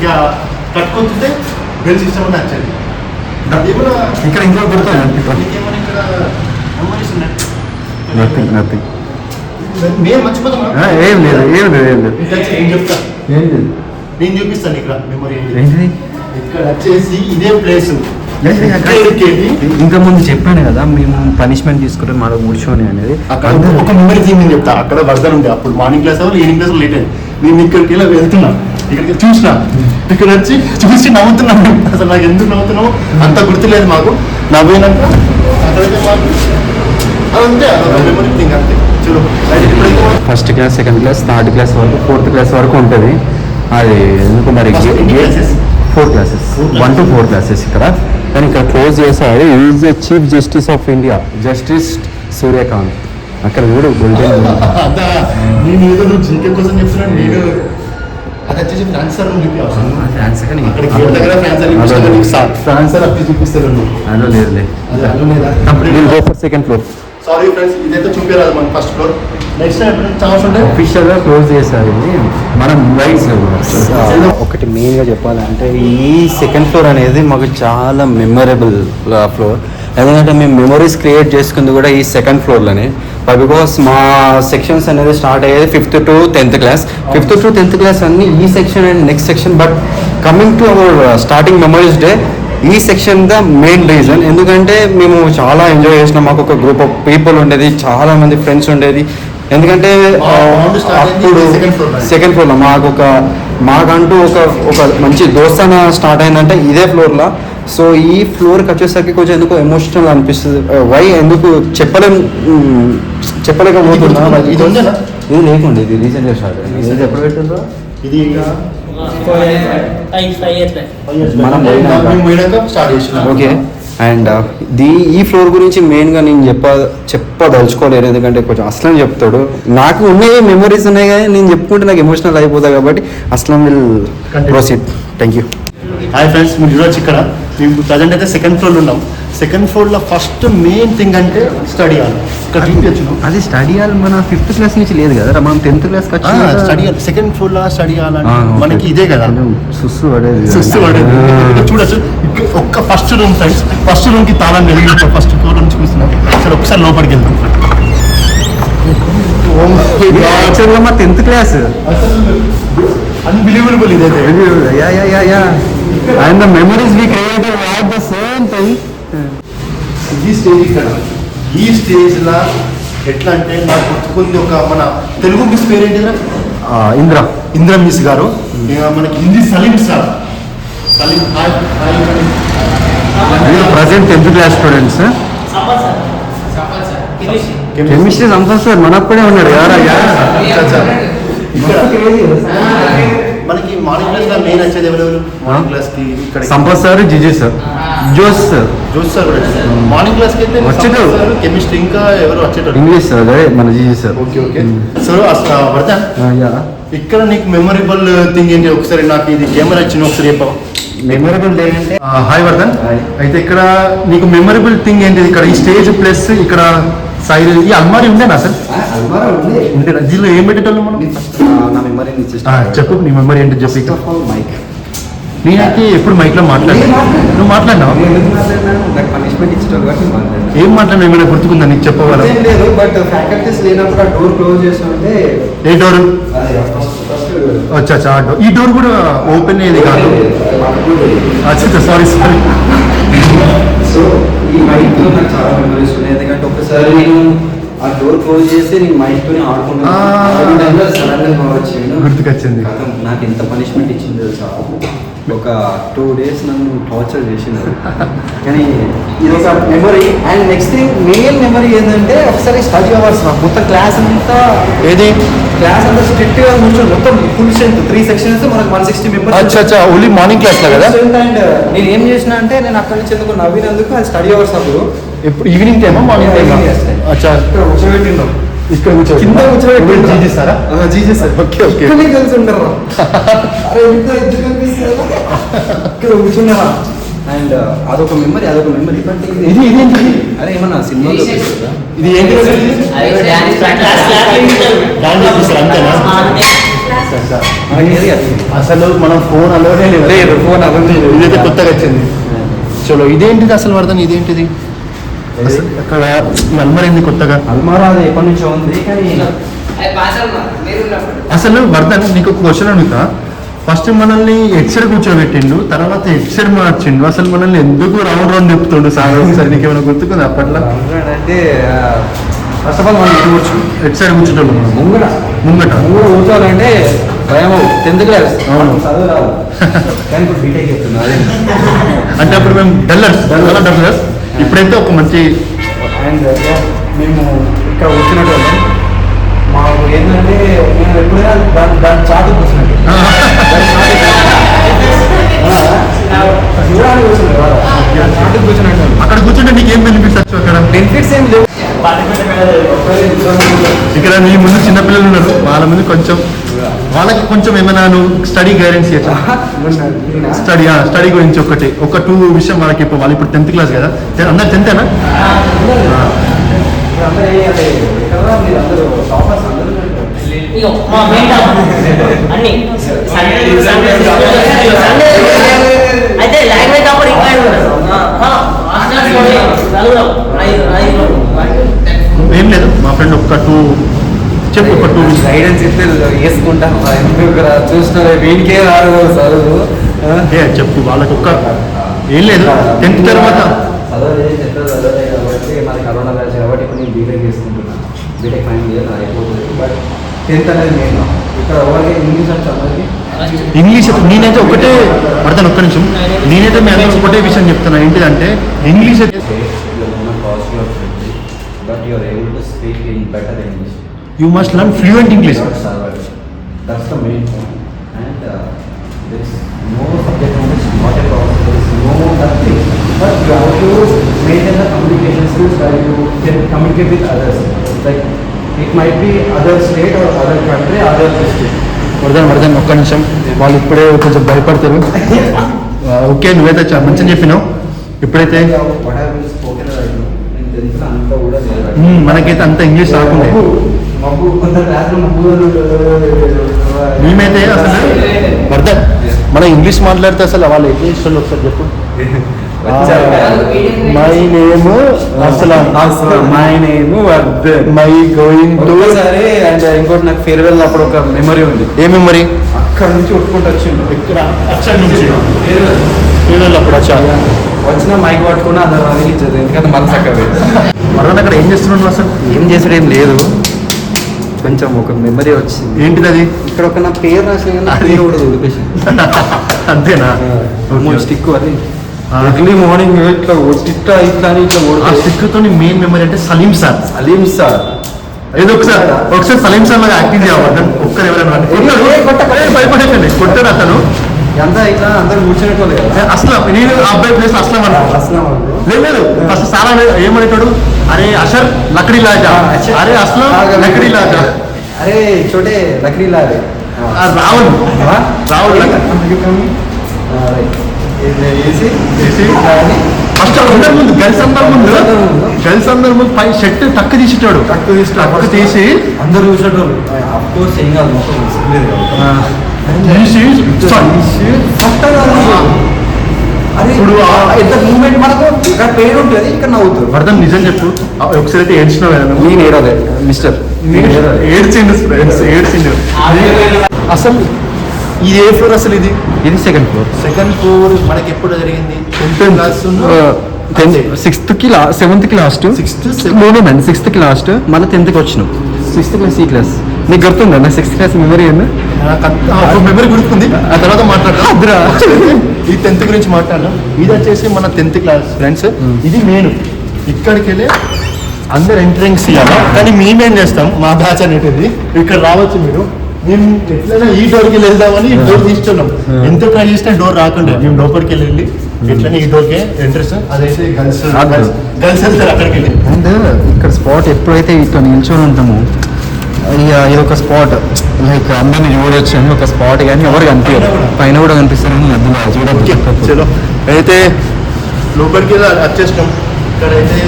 కట్టుకొస్తే బెల్ సిస్టమ్ అని వచ్చేది. ఇక్కడ ఇంకో కొడతాను. నథింగ్ మేము మర్చిపోతాం. ఏం లేదు. నేను చెప్తా, ఏం లేదు. నేను చూపిస్తాను ఇక్కడ మెమరీ. ఏంటిది? ఇక్కడ వచ్చేసి ఇదే ప్లేస్. ఇంకా ముందు చెప్పాను కదా, మేము పనిష్మెంట్ తీసుకుంటే మన కూర్చొని అనేది. అక్కడ ఒక మెమరీ థింగ్ నేను చెప్తా. అక్కడ వర్ధన్ ఉండే అప్పుడు morning class evening class late అయింది. నేను ఇక్కడికి వెళ్ళి వెళ్తున్నా, ఇక్కడికి చూసిన, ఇక్కడ వచ్చి చూసి నవ్వుతున్నాం. అసలు నాకు ఎందుకు నవ్వుతున్నావు అంత గుర్తులేదు మాకు. నవ్వినాక అక్కడైతే మాకు అదంతే, మెమరీ థింగ్ అంతే. చలో first class, second class, third class వరకు, 4th క్లాస్ వరకు ఉంటుంది. అది ఎందుకు మరి 4 క్లాసెస్ 1 to 4 క్లాసెస్ ఇక్కడ. కానీ ఇక్కడ క్లోజ్ చేశారు. Is the chief justice of India, justice Suryakant. అక్కడ చూడు గోల్డెన్. నేను ఏదో నువ్వు జీకే కోసం చెప్తున్నాను. నేను అది వచ్చేసి ఫ్రాన్స్ సార్ ఫ్రాన్స్ కానీ ఫ్రాన్స్ సార్ అప్పి చూపిస్తారు. అందులో లేదులే. Second floor. సారీ ఫ్రెండ్స్, ఇదైతే చూపించరాదు మనం first floor. Next time chance ఉంటే అఫీషియల్గా క్లోజ్ చేశారు. మనం రైట్స్ ఒకటి మెయిన్గా చెప్పాలంటే ఈ సెకండ్ ఫ్లోర్ అనేది మాకు చాలా మెమొరబుల్ ఫ్లోర్. ఎందుకంటే మేము మెమొరీస్ క్రియేట్ చేసుకుంది కూడా ఈ సెకండ్ ఫ్లోర్లోనే. బికాస్ మా సెక్షన్స్ అనేది స్టార్ట్ అయ్యేది 5th to 10th class. 5th to 10th class అన్ని ఈ section and next section. But coming to our starting memories day, ఈ సెక్షన్ ద మెయిన్ రీజన్. ఎందుకంటే మేము చాలా ఎంజాయ్ చేసినాం. మాకు ఒక గ్రూప్ ఆఫ్ పీపుల్ ఉండేది, చాలా మంది ఫ్రెండ్స్ ఉండేది. ఎందుకంటే అప్పుడు సెకండ్ ఫ్లోర్లో మాకంటూ ఒక మంచి దోస్తాన స్టార్ట్ అయిందంటే ఇదే ఫ్లోర్లో. సో ఈ ఫ్లోర్కి వచ్చేసరికి కొంచెం ఎందుకు ఎమోషనల్ అనిపిస్తుంది. వై ఎందుకు చెప్పలేకపోతున్నా. ఇది లేకుండా ఇది రీసెంట్గా స్టార్ట్ అయింది. ఇది ఎప్పుడు పెట్టిందో ఇది ఓకే. అండ్ ఈ ఫ్లోర్ గురించి మెయిన్గా నేను చెప్పదలుచుకోలేను. ఎందుకంటే కొంచెం అస్లం చెప్తాడు. నాకు ఉన్నాయి మెమరీస్ ఉన్నాయి కానీ నేను చెప్పుకుంటే నాకు ఎమోషనల్ అయిపోతాయి. కాబట్టి Aslam will proceed. Thank you. Hi friends, మీరు చూడొచ్చు ఇక్కడ మేము ప్రజెంట్ అయితే సెకండ్ ఫ్లోర్లో ఉన్నాం. సెకండ్ ఫ్లోర్లో ఫస్ట్ మెయిన్ థింగ్ అంటే స్టడీ హాల్. ఇక్కడ చూపించు. అది స్టడీ హాల్ మన 5th క్లాస్ నుంచి లేదు కదా, మనం 10th క్లాస్కి వచ్చి స్టడీ హాల్. సెకండ్ ఫ్లోర్లో స్టడీ హాల్ అంటే మనకి ఇదే కదా, సుస్సు పడేది. చూడొచ్చు. ఒక్క ఫస్ట్ రూమ్ ఫ్రెండ్స్, ఫస్ట్ రూమ్కి తాళం వెలిగించాం. ఫస్ట్ ఫ్లోర్ నుంచి చూస్తున్నాం. సరే ఒకసారి లోపలికి వెళ్తాం. యాక్చువల్గా మా 10th క్లాస్ అన్బిలీవబుల్ ఇదైతే. And the memories we created are the same thing. ఈ స్టేజ్ ఇక్కడ, ఈ స్టేజ్లో ఎట్లా అంటే నాకు గుర్తుకుంది ఒక మన తెలుగు మిస్ పేరు ఏంటిదా? ఇంద్ర మిస్ గారు. మనకి Hindi Salim sir. Salim present 10th class students. Chemistry Sampath sir మనప్పుడే ఉన్నాడు. మనకి మార్నింగ్ క్లాస్ లో మెయిన్ వచ్చేది ఎవరెవరు మార్నింగ్ క్లాస్ కి ఇక్కడ Sampath sir, Jiji sir, Jose sir, Jose sir కూడా మార్నింగ్ క్లాస్ కి అయితే వచ్చేటోడు. కెమిస్ట్రీ ఇంకా ఎవరు వచ్చేటోడు ఇంగ్లీష్ సార్, అదే మన GG sir. Okay okay so Vardhan yeah ఇక్కడ నీకు మెమొరబుల్ థింగ్ ఏంటి ఒకసారి నాకు ఇది కెమెరా ఇచ్చిన ఒకసారి చెప్పావు. మెమొరబుల్ డే అంటే హాయ్ వర్ధన్. Hi. అయితే ఇక్కడ నీకు మెమొరబుల్ థింగ్ ఏంటి ఇక్కడ ఈ స్టేజ్ ప్లస్ ఇక్కడ సైడ్ ఈ అల్మారి ఉండేనా అసలు అల్మారా ఉంది. ఉండేనా దీనిలో ఏం పెట్టేటోళ్ళు మనం నా మెమరీ చెప్పు నీ మెమరీ ఏంటి చెప్పు ఇక్కడ మైక్. నేనైతే ఎప్పుడు మైక్ లో మాట్లాడాను నువ్వు మాట్లాడినావు నాకు పనిష్మెంట్ ఇచ్చడం కాబట్టి మాట్లాడాను. ఏం మాట్లాడినా ఏమైనా గుర్తుకుందా నీకు చెప్పగల ఏం లేదు, బట్ ఫ్యాకల్టీస్ లేనప్పుడు ఆ డోర్ క్లోజ్ చేస్తుంటే ఏ డోర్ అదే ఫస్ట్ అచ్చా అచ్చా ఆ డోర్ ఈ డోర్ కూడా ఓపెన్ అయ్యేది కాదు అచ్చా సారీ సారీ సో ఈ మైక్ తో నాకు చాలా మెమరీస్ ఉన్నాయి. ఎందుకంటే ఒకసారి నేను ఆ డోర్ క్లోజ్ చేసి నేను మైక్ తోనే ఆడుకుంటున్నాను. సడన్ గా వచ్చింది గుర్తుకొచ్చింది నాకు ఎంత పనిష్మెంట్ ఇచ్చింది తెలుసా. ఒక 2 days నన్ను టార్చర్ చేసినారు. కానీ ఇది ఒక memory. And next thing main memory ఏంటంటే ఒకసారి స్టడీ అవర్స్ మొత్తం క్లాస్ అంతా ఏది క్లాస్ అంతా స్ట్రిక్ట్ గా కూర్చొని మొత్తం ఫుల్ స్ట్రెంత్ 3 sections మనకు 160 members. అచ్చా అచ్చా ఓన్లీ మార్నింగ్ క్లాస్ లో కదా అండ్ నేను ఏం చేసిన అంటే నేను అక్కడి నుంచి ఎందుకు నవ్వినందుకు అది స్టడీ అవర్స్ అప్పుడు ఇప్పుడు ఈవినింగ్ టైమా మార్నింగ్ టైమా అచ్చా ఇక్కడ కూర్చోబెట్టిండు. ఇక్కడ కింద కూర్చోబెట్టిండు. జీజీ సారా జీజే సార్. ఓకే ఓకే ఇక్కడే కలిసి ఉండరు. అరే ఇంత ఎదురు కనిపిస్తుందా? ఇక్కడ కూర్చున్నారా. అండ్ అదొక మెమరీ బట్ ఇది ఇదేంటి అరే ఏమన్నా సినిమా ఇది ఏంటి అంతేనా అసలు మనం ఫోన్ అలోనే లేదు, ఫోన్ అలోనే లేదు. ఇదైతే కొత్తగా వచ్చింది. చలో ఇదేంటిది అసలు వర్ధన్ ఇదేంటిది అసలు అక్కడ అల్మారైంది కొత్తగా అల్మారా అది ఎప్పటి నుంచో ఉంది. కానీ అసలు వర్ధన్ నీకు ఒక క్వశ్చన్ అడుగుతా. ఫస్ట్ మనల్ని ఎట్ సైడ్ కూర్చోబెట్టిండు, తర్వాత ఎట్ సైడ్ మార్చిండు. అసలు మనల్ని ఎందుకు రౌండ్ రౌండ్ చెప్తుండు సార్ ఒకసారి నీకు ఏమైనా గుర్తుకుంది అప్పట్లో? అంటే ఫస్ట్ ఆఫ్ ఆల్ మనం ఇటు కూర్చు ఎట్ సైడ్ కూర్చుంటాడు ముంగట కూర్చోవాలంటే భయం. 10th class అవును. చదువు రాదు. కానీ ఇప్పుడు బీటెక్ చెప్తున్నా అదే. అంటే అప్పుడు మేము డల్లర్స్ ఇప్పుడైతే ఒక మంచి అండ్ మేము ఇక్కడ వచ్చినట్టు మాకు ఏంటంటే నేను ఎప్పుడైనా దాని చాటు కూర్చున్నట్టు చాటు కూర్చున్నట్టు. అక్కడ కూర్చుంటే నీకు ఏం బెనిఫిట్స్ వచ్చు? అక్కడ బెనిఫిట్స్ ఏం లేవు. ఇక్కడ నీ ముందు చిన్నపిల్లలు ఉన్నారు, వాళ్ళ ముందు కొంచెం వాళ్ళకి కొంచెం ఏమైనా నువ్వు స్టడీ గైడెన్స్ చేయొచ్చు. స్టడీ గురించి ఒక 2 విషయం వాళ్ళకి ఇప్పుడు వాళ్ళు ఇప్పుడు 10th క్లాస్ కదా, అందరు 10th అయితే లాంగ్వేజ్ అప్పుడు ఇంకా ఏం లేదు. మా ఫ్రెండ్ ఒక 2 చెప్పు, ఒక 2 గైడెన్స్ ఇస్తే వేసుకుంటాం. చూస్తున్నారు వీడికే రాదు చదువు. చెప్పు వాళ్ళకి ఏం లేదు. 10th తర్వాత చదవలే కాబట్టి మనకి కరోనా బ్యాచ్ కాబట్టి ఇప్పుడు నేను బీటెక్ చేసుకుంటున్నాను. బీటెక్ ఫైనల్ ఇయర్ అయిపోతుంది. బట్ 10th అనేది నేను ఇక్కడ ఎవరికి ఇంగ్లీష్ అంటే అందరికి ఇంగ్లీష్ నేనైతే ఒకటే అర్థం ఒక్క నిమిషం. నేనైతే మీ అందరికి ఒకటే విషయం చెప్తున్నా, ఏంటిదంటే English but you are able to speak in better English. You must learn fluent English. That's the main point. And there is no subject knowledge, not a problem. There is no nothing. But you have to maintain the communication skills where you can communicate with others. Like it might be other state or other country, other district. Vardhan ఒక్క నిమిషం, వాళ్ళు ఇప్పుడే కొంచెం భయపడతారు. ఓకే నువ్వైతే మంచిగా చెప్పినావు. ఇప్పుడైతే మనకైతే అంత ఇంగ్లీష్ రాకుండా మేమైతే అసలు వర్ధన్ మన ఇంగ్లీష్ మాట్లాడితే అసలు వాళ్ళు ఎట్లా ఇష్టం ఒకసారి చెప్పు. మై నేమ్ అసలు my name Vardhan my going to సరే. అండ్ ఇంకోటి నాకు ఫేర్వెల్ అప్పుడు ఒక మెమరీ ఉంది. ఏ మెమరీ? అక్కడ నుంచి ఉట్టుకుంటూ వచ్చిండు. ఇక్కడ అచ్చడి నుంచి ఫేర్వెల్ అప్పుడు వచ్చా వచ్చిన మైక్ పట్టుకున్నా అందరూ ఇచ్చేది. ఎందుకంటే మనసు అక్కడ వర్ధన్ అక్కడ ఏం చేస్తున్నాడు అసలు? ఏం చేసాడు ఏం లేదు, కొంచెం ఒక మెమరీ వచ్చింది. ఏంటిది అది? ఇక్కడ ఒక నా పేరు రాసిన పేరు కూడా ఉడిపేసి అంతేనా? స్టిక్ అది ఎర్లీ మార్నింగ్ ఇట్లా ఇట్లా ఇట్లా అని ఇట్లా ఆ స్టిక్ తోని మెయిన్ మెమరీ అంటే సలీం సార్. సలీం సార్ ఏదో ఒకసారి సలీం సార్ లాగా యాక్టింగ్ చేయాలి ఒక్కరు ఎవరైనా భయపడకండి కొట్టాడు అతను అంతా ఇట్లా అందరు కూర్చునేటో అసలు నేను ఆ అబ్బాయి ప్లేస్ అసలు లేదు ఫస్ట్ సారా ఏమనేటాడు అరే అషర్ లకడీ లాజా అరే అసలు లకడీ లాజా అరే చోటే లకడీ లాజా రావుల్ ఫస్ట్ అందరి ముందు గర్ల్స్ అందరి ముందు పై షర్ట్ టక్కు తీసేటాడు టక్కు తీసి అందరు చూసేటోళ్ళు అఫ్కోర్స్ ఏం కాదు మొత్తం ఇప్పుడు ఎంత మూమెంట్ మనకు ఇక్కడ పెయిన్ ఉంటుంది ఇక్కడ నవ్వుతుంది వర్ధన్ నిజం చెప్పు ఒకసారి అయితే ఏడ్చినావు నేను ఏడదే మిస్టర్ ఏడ్చిండు అసలు ఇది ఏ ఫ్లోర్ అసలు ఇది సెకండ్ ఫ్లోర్ మనకి ఎప్పుడు జరిగింది 6th కి 7th కి లాస్ట్ 6th కి లాస్ట్ మళ్ళీ 10th కి వచ్చినాం 6th క్లాస్ ఈ క్లాస్ నీకు గుర్తుందా నా 6th క్లాస్ మెమరీ ఏంది మెమరీ గుర్తుంది ఆ తర్వాత మాట్లాడరా ఈ 10th గురించి మాట్లాడదాం ఇది వచ్చేసి మన 10th క్లాస్ ఫ్రెండ్స్ ఇది మెయిన్ ఇక్కడికి వెళ్ళి అందరు ఎంట్రింగ్స్ ఇవ్వాలి కానీ మేమేం చేస్తాం మా బ్యాచ్ అనేది ఇక్కడ రావచ్చు మీరు మేము ఎట్లయినా ఈ డోర్కి వెళ్దామని డోర్ తీస్తున్నాం ఎంత ట్రై చేసినా డోర్ రాకుండా మేము లోపలికి వెళ్ళి ఎట్లయినా ఈ డోర్కే ఎంట్రెన్స్ అదైతే గర్ల్స్ వెళ్తారు అక్కడికి వెళ్ళి అండ్ ఇక్కడ స్పాట్ ఎప్పుడైతే ఇక్కడ నిల్చొని ఉంటామో ఇది ఒక స్పాట్ లైక్ అందరినీ చూడొచ్చు అని ఒక స్పాట్ కానీ ఎవరు కనిపించారు పైన కూడా కనిపిస్తారని అర్థం చూడవచ్చు చలో అయితే లోపలికి వచ్చేసినాం ఇక్కడైతే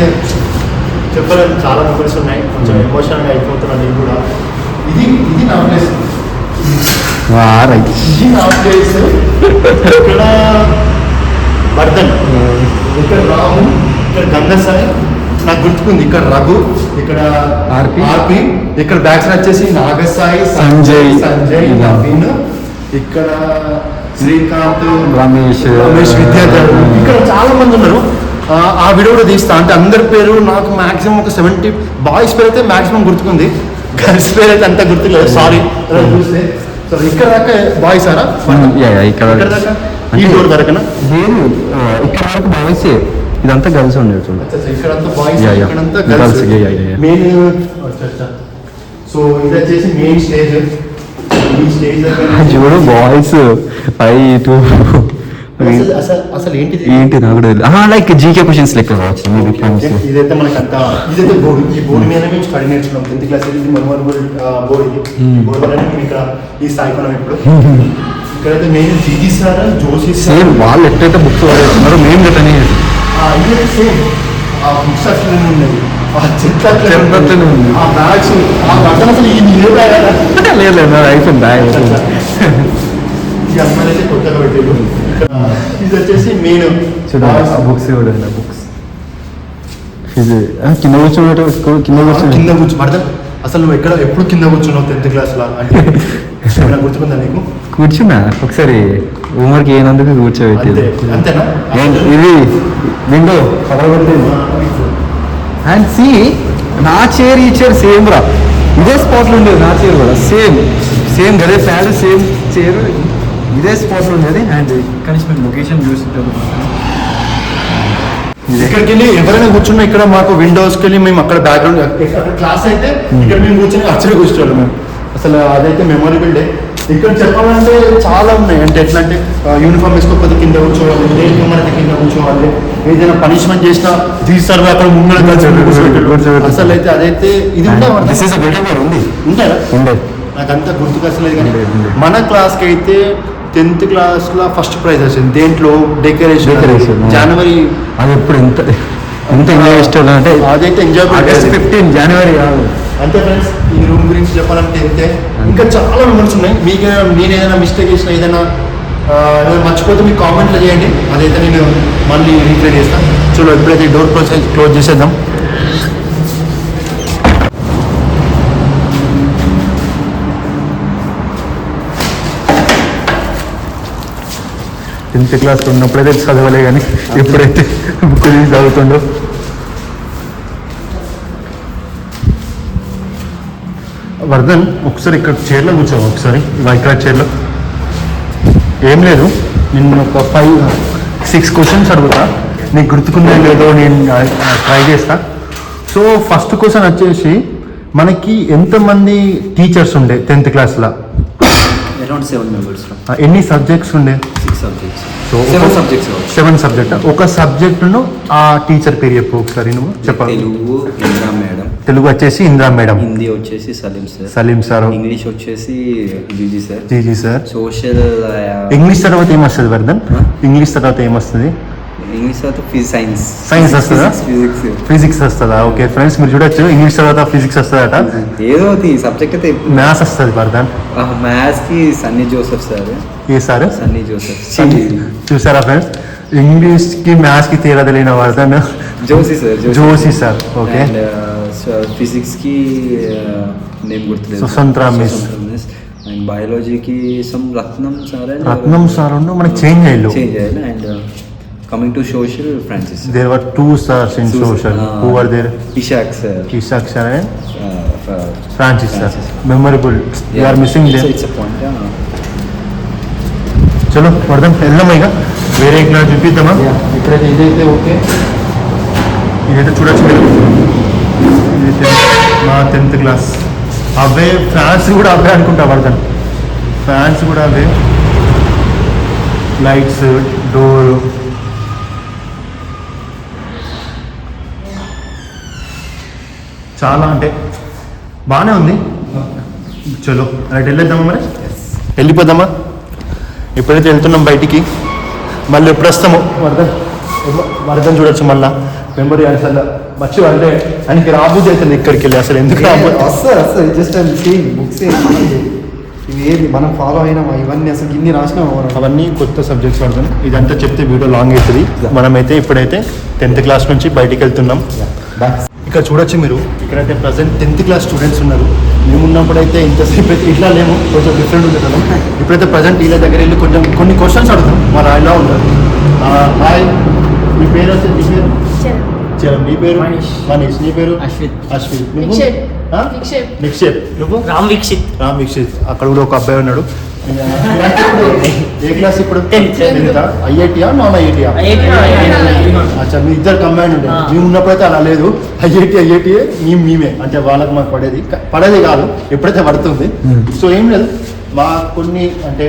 చెప్పాలని చాలా మొబైల్స్ ఉన్నాయి కొంచెం ఎమోషనల్గా అయిపోతున్నాను నేను కూడా ఇది నా ప్లేస్ ఇది నా ప్లేస్ ఇక్కడ వర్ధన్ ఇక్కడ రాము ఇక్కడ గంగసాయి నాకు గుర్తుకుంది ఇక్కడ రఘు ఇక్కడ ఆర్పి ఇక్కడ బ్యాక్స్ వచ్చేసి నాగసాయి సంజయ్ నవీన్ ఇక్కడ శ్రీకాంత్ రమేష్ విద్యార్థులు ఇక్కడ చాలా మంది ఉన్నారు ఆ వీడియో కూడా తీస్తా అంటే అందరి పేరు నాకు మాక్సిమం ఒక 70 బాయ్స్ పేరు అయితే మాక్సిమం గుర్తుకుంది గర్ల్స్ పేరు అయితే అంత గుర్తులేదు సారీ చూస్తే సో ఇక్కడ దాకా బాయ్స్ ఆరా ఇక్కడ దాకా ఈ డోర్ వరకునా లేదు ఇక్కడ వరకు బాయ్స్ ఇదంతా గర్ల్స్ ఉండేది ఇక్కడంతా బాయ్స్ ఇక్కడంతా గర్ల్స్ మెయిన్ సో ఇది వచ్చేసి మెయిన్ స్టేజ్ ఈ స్టేజ్ దగ్గర చూడు బాయ్స్ 5 2 అసలు ఏంటి నాకు లైక్ జీకే క్వశ్చన్స్ లెక్క కావచ్చు ఇదైతే మనకి అంత ఇదైతే బోర్డు ఈ బోర్డు మీద మేము స్టడీ నేర్చుకున్నాం 10th క్లాస్ మెమోరబుల్ బోర్డు ఇది బోర్డు వల్ల మేము ఇక్కడ ఈ స్థాయికి ఉన్నాం ఇప్పుడు ఇక్కడైతే main GG sir Joshi same వాళ్ళు ఎట్లయితే బుక్స్ వాడేస్తున్నారు మేము గట్టనే ఇది సేమ్ ఆ బుక్స్ అట్లనే ఉన్నాయి ఆ చెట్లు అట్లనే ఉంది ఆ బ్యాగ్స్ ఆ బట్టలు అసలు ఈ లేదు అయిపోయింది బ్యాగ్ ఈ అమ్మాయిలు అయితే కొత్తగా పెట్టారు ఇది వచ్చేసి మెయిన్ బుక్స్ కూడా బుక్స్ ఇది కింద కూర్చోబడతా అసలు నువ్వు ఎప్పుడు కింద కూర్చున్నావు 10th క్లాస్ లా అంటే గుర్తుకుందా నీకు కూర్చున్నా ఒకసారి హోంవర్క్ అయినందుకు కూర్చోబెట్టేది అంతేనా ఇది విండో అండ్ సి నా చైర్ ఈ చైర్ సేమ్ రా ఇదే స్పాట్లో ఉండేది నా చైర్ కూడా సేమ్ అదే ఫ్యాన్ సేమ్ చైర్ ఇదే స్పాట్లో ఉండేది అండ్ కనీసం మేము లొకేషన్ చూస్తుంటాం ఇక్కడికి వెళ్ళి ఎవరైనా కూర్చున్నా ఇక్కడ మాకు విండోస్కి వెళ్ళి మేము అక్కడ బ్యాక్గ్రౌండ్ అక్కడ క్లాస్ అయితే ఇక్కడ మేము కూర్చొని అచ్చడి కూర్చోవాలి మేము అసలు అదైతే మెమొరబుల్ డే ఇక్కడ చెప్పాలంటే చాలా ఉన్నాయి అంటే ఎట్లా అంటే యూనిఫామ్ వేసుకోకపోతే కింద కూర్చోవాలి లేట్ అయితే కింద కూర్చోవాలి ఏదైనా పనిష్మెంట్ చేసినా తీస్తారు అక్కడ ముంగడ అసలు అయితే అదైతే ఇది ఉంటారా నాకంతా గుర్తుకు అసలేదు కానీ మన క్లాస్కి అయితే 10th క్లాస్లో ఫస్ట్ ప్రైజ్ వచ్చింది దేంట్లో డెకరేషన్ జనవరి అది ఎప్పుడు ఎంత ఎంజాయ్ చేస్తాం అంటే అదైతే ఎంజాయ్ 15 జనవరి కాదు అంతే ఫ్రెండ్స్ ఈ రూమ్ గురించి చెప్పాలంటే అంతే ఇంకా చాలా మెమరీస్ ఉన్నాయి మీకు నేను ఏదైనా మిస్టేక్ చేసిన ఏదైనా మర్చిపోతే మీకు కామెంట్లో చేయండి అదైతే నేను మళ్ళీ రీప్లై చేస్తాను చలో ఎప్పుడైతే డోర్ క్లోజ్ చేసేద్దాం టెన్త్ క్లాస్లో ఉన్నప్పుడైతే చదవలే కానీ ఎప్పుడైతే బుక్ తీసి చదువుతుండో వర్ధన్ ఒకసారి ఇక్కడ చైర్లో కూర్చోవు ఒకసారి ఇక్కడ చైర్లో ఏం లేదు నేను ఒక 5-6 క్వశ్చన్స్ అడుగుతా నీకు గుర్తుకుందా లేదో నేను ట్రై చేస్తా సో ఫస్ట్ క్వశ్చన్ వచ్చేసి మనకి ఎంతమంది టీచర్స్ ఉండే 10th క్లాస్లో? Around 7 members. ఎన్ని సబ్జెక్ట్స్ ఉండే? 6 subjects. So, 7 subjects. 7 సబ్జెక్ట్. ఒక సబ్జెక్టును ఆ టీచర్ పేరు చెప్పు ఒకసారి, నువ్వు చెప్పాలి. తెలుగు ఇంద్రా మేడం, తెలుగు వచ్చేసి ఇంద్రా మేడం, హిందీ వచ్చేసి సలీం సార్, ఇంగ్లీష్ వచ్చేసి జీజీ సార్. సోషల్ ఇంగ్లీష్ తర్వాత ఏమొస్తుంది వర్ధన్? ఇంగ్లీష్ తర్వాత ఏమొస్తుంది? ఇంగ్లీష్ తర్వాత సైన్స్ వస్తుందా? ఫిజిక్స్ వస్తుందా? ఓకే ఫ్రెండ్స్, మీరు చూడొచ్చు ఇంగ్లీష్ తర్వాత ఫిజిక్స్ వస్తుందట. ఏదో సబ్జెక్ట్ అయితే మ్యాథ్స్ వస్తుంది వర్ధన్. మ్యాథ్స్ కి సన్నీ జోసెఫ్ సార్. ఏ సార్? సన్నీ జోసెఫ్. చూసారా ఫ్రెండ్స్, ఇంగ్లీష్ కి మ్యాథ్స్ కి తేడా తెలియని Vardhan Joshi sir. Okay. Physics కి నేమ్ గుర్తులేదు, సుసంత్ర మిస్. అండ్ బయాలజీకి సమ్ రత్నం సార్ మనకి చేంజ్ అయ్యారు. And coming to social, Francis. There were 2 stars in social. Who were there? Ishak sir and Francis sir. Memorable. Yeah. You are missing them. It's a point. చలో వర్ధన్ వెళ్దామా, ఇక వేరే క్లాస్ చూపిద్దామా? ఇక్కడైతే ఇదైతే ఓకే. ఇదైతే చూడొచ్చు మీరు, ఇదైతే మా 10th క్లాస్. అవే ఫ్యాన్స్ కూడా అవే అనుకుంటా వర్ధన్, ఫ్యాన్స్ కూడా అవే, లైట్స్, డోర్. చాలా అంటే బాగానే ఉంది. చలో రైట్ వెళ్ళేద్దామా, మరి వెళ్ళిపోదామా? ఎప్పుడైతే వెళ్తున్నాం బయటికి, మళ్ళీ ఎప్పుడు వస్తామో వర్ధన్ చూడొచ్చు మళ్ళీ మెమరీ. అసలు మర్చి అంటే ఆయనకి రాబుద్ది అవుతుంది ఇక్కడికి వెళ్ళి. అసలు ఎందుకు వస్తారు జస్ట్ బుక్స్ ఇవి ఏది మనం ఫాలో అయినామా, ఇవన్నీ అసలు ఇన్ని రాసినామా? అవన్నీ కొత్త సబ్జెక్ట్స్ వర్ధన్. ఇదంతా చెప్తే వీడియో లాంగ్ అవుతుంది. మనమైతే ఇప్పుడైతే 10th క్లాస్ నుంచి బయటికి వెళ్తున్నాం. ఇక్కడ చూడొచ్చు మీరు, ఇక్కడైతే ప్రజెంట్ 10th క్లాస్ స్టూడెంట్స్ ఉన్నారు. మేము ఉన్నప్పుడైతే ఇంతసేపు ఇట్లా లేము, కొంచెం డిఫరెంట్ ఉంటుంది కదా. ఇప్పుడైతే ప్రజెంట్ వీళ్ళ దగ్గర వెళ్ళి కొంచెం కొన్ని క్వశ్చన్స్ అడుగుతాం, మన ఇలా ఉంటారు. హాయ్, మీ పేరు వచ్చి నీ పేరు? చరణ్. నీ పేరు? మనీష్. నీ పేరు? అశ్విత్. నిక్షేప్. నువ్వు? రామ్ వీక్షిత్. అక్కడ కూడా ఒక అబ్బాయి ఉన్నాడు. ఏ క్లాస్ ఇప్పుడు? 10th. ఐఐటియా నాన్ ఐఐటియా? అచ్చా, మీ ఇద్దరు కంబైన్ ఉండే. మేము ఉన్నప్పుడైతే అలా లేదు, ఐఐటిఏ మేమే, అంటే వాళ్ళకి మాకు పడేది కాదు, ఎప్పుడైతే పడుతుంది. సో ఏం లేదు, మా కొన్ని అంటే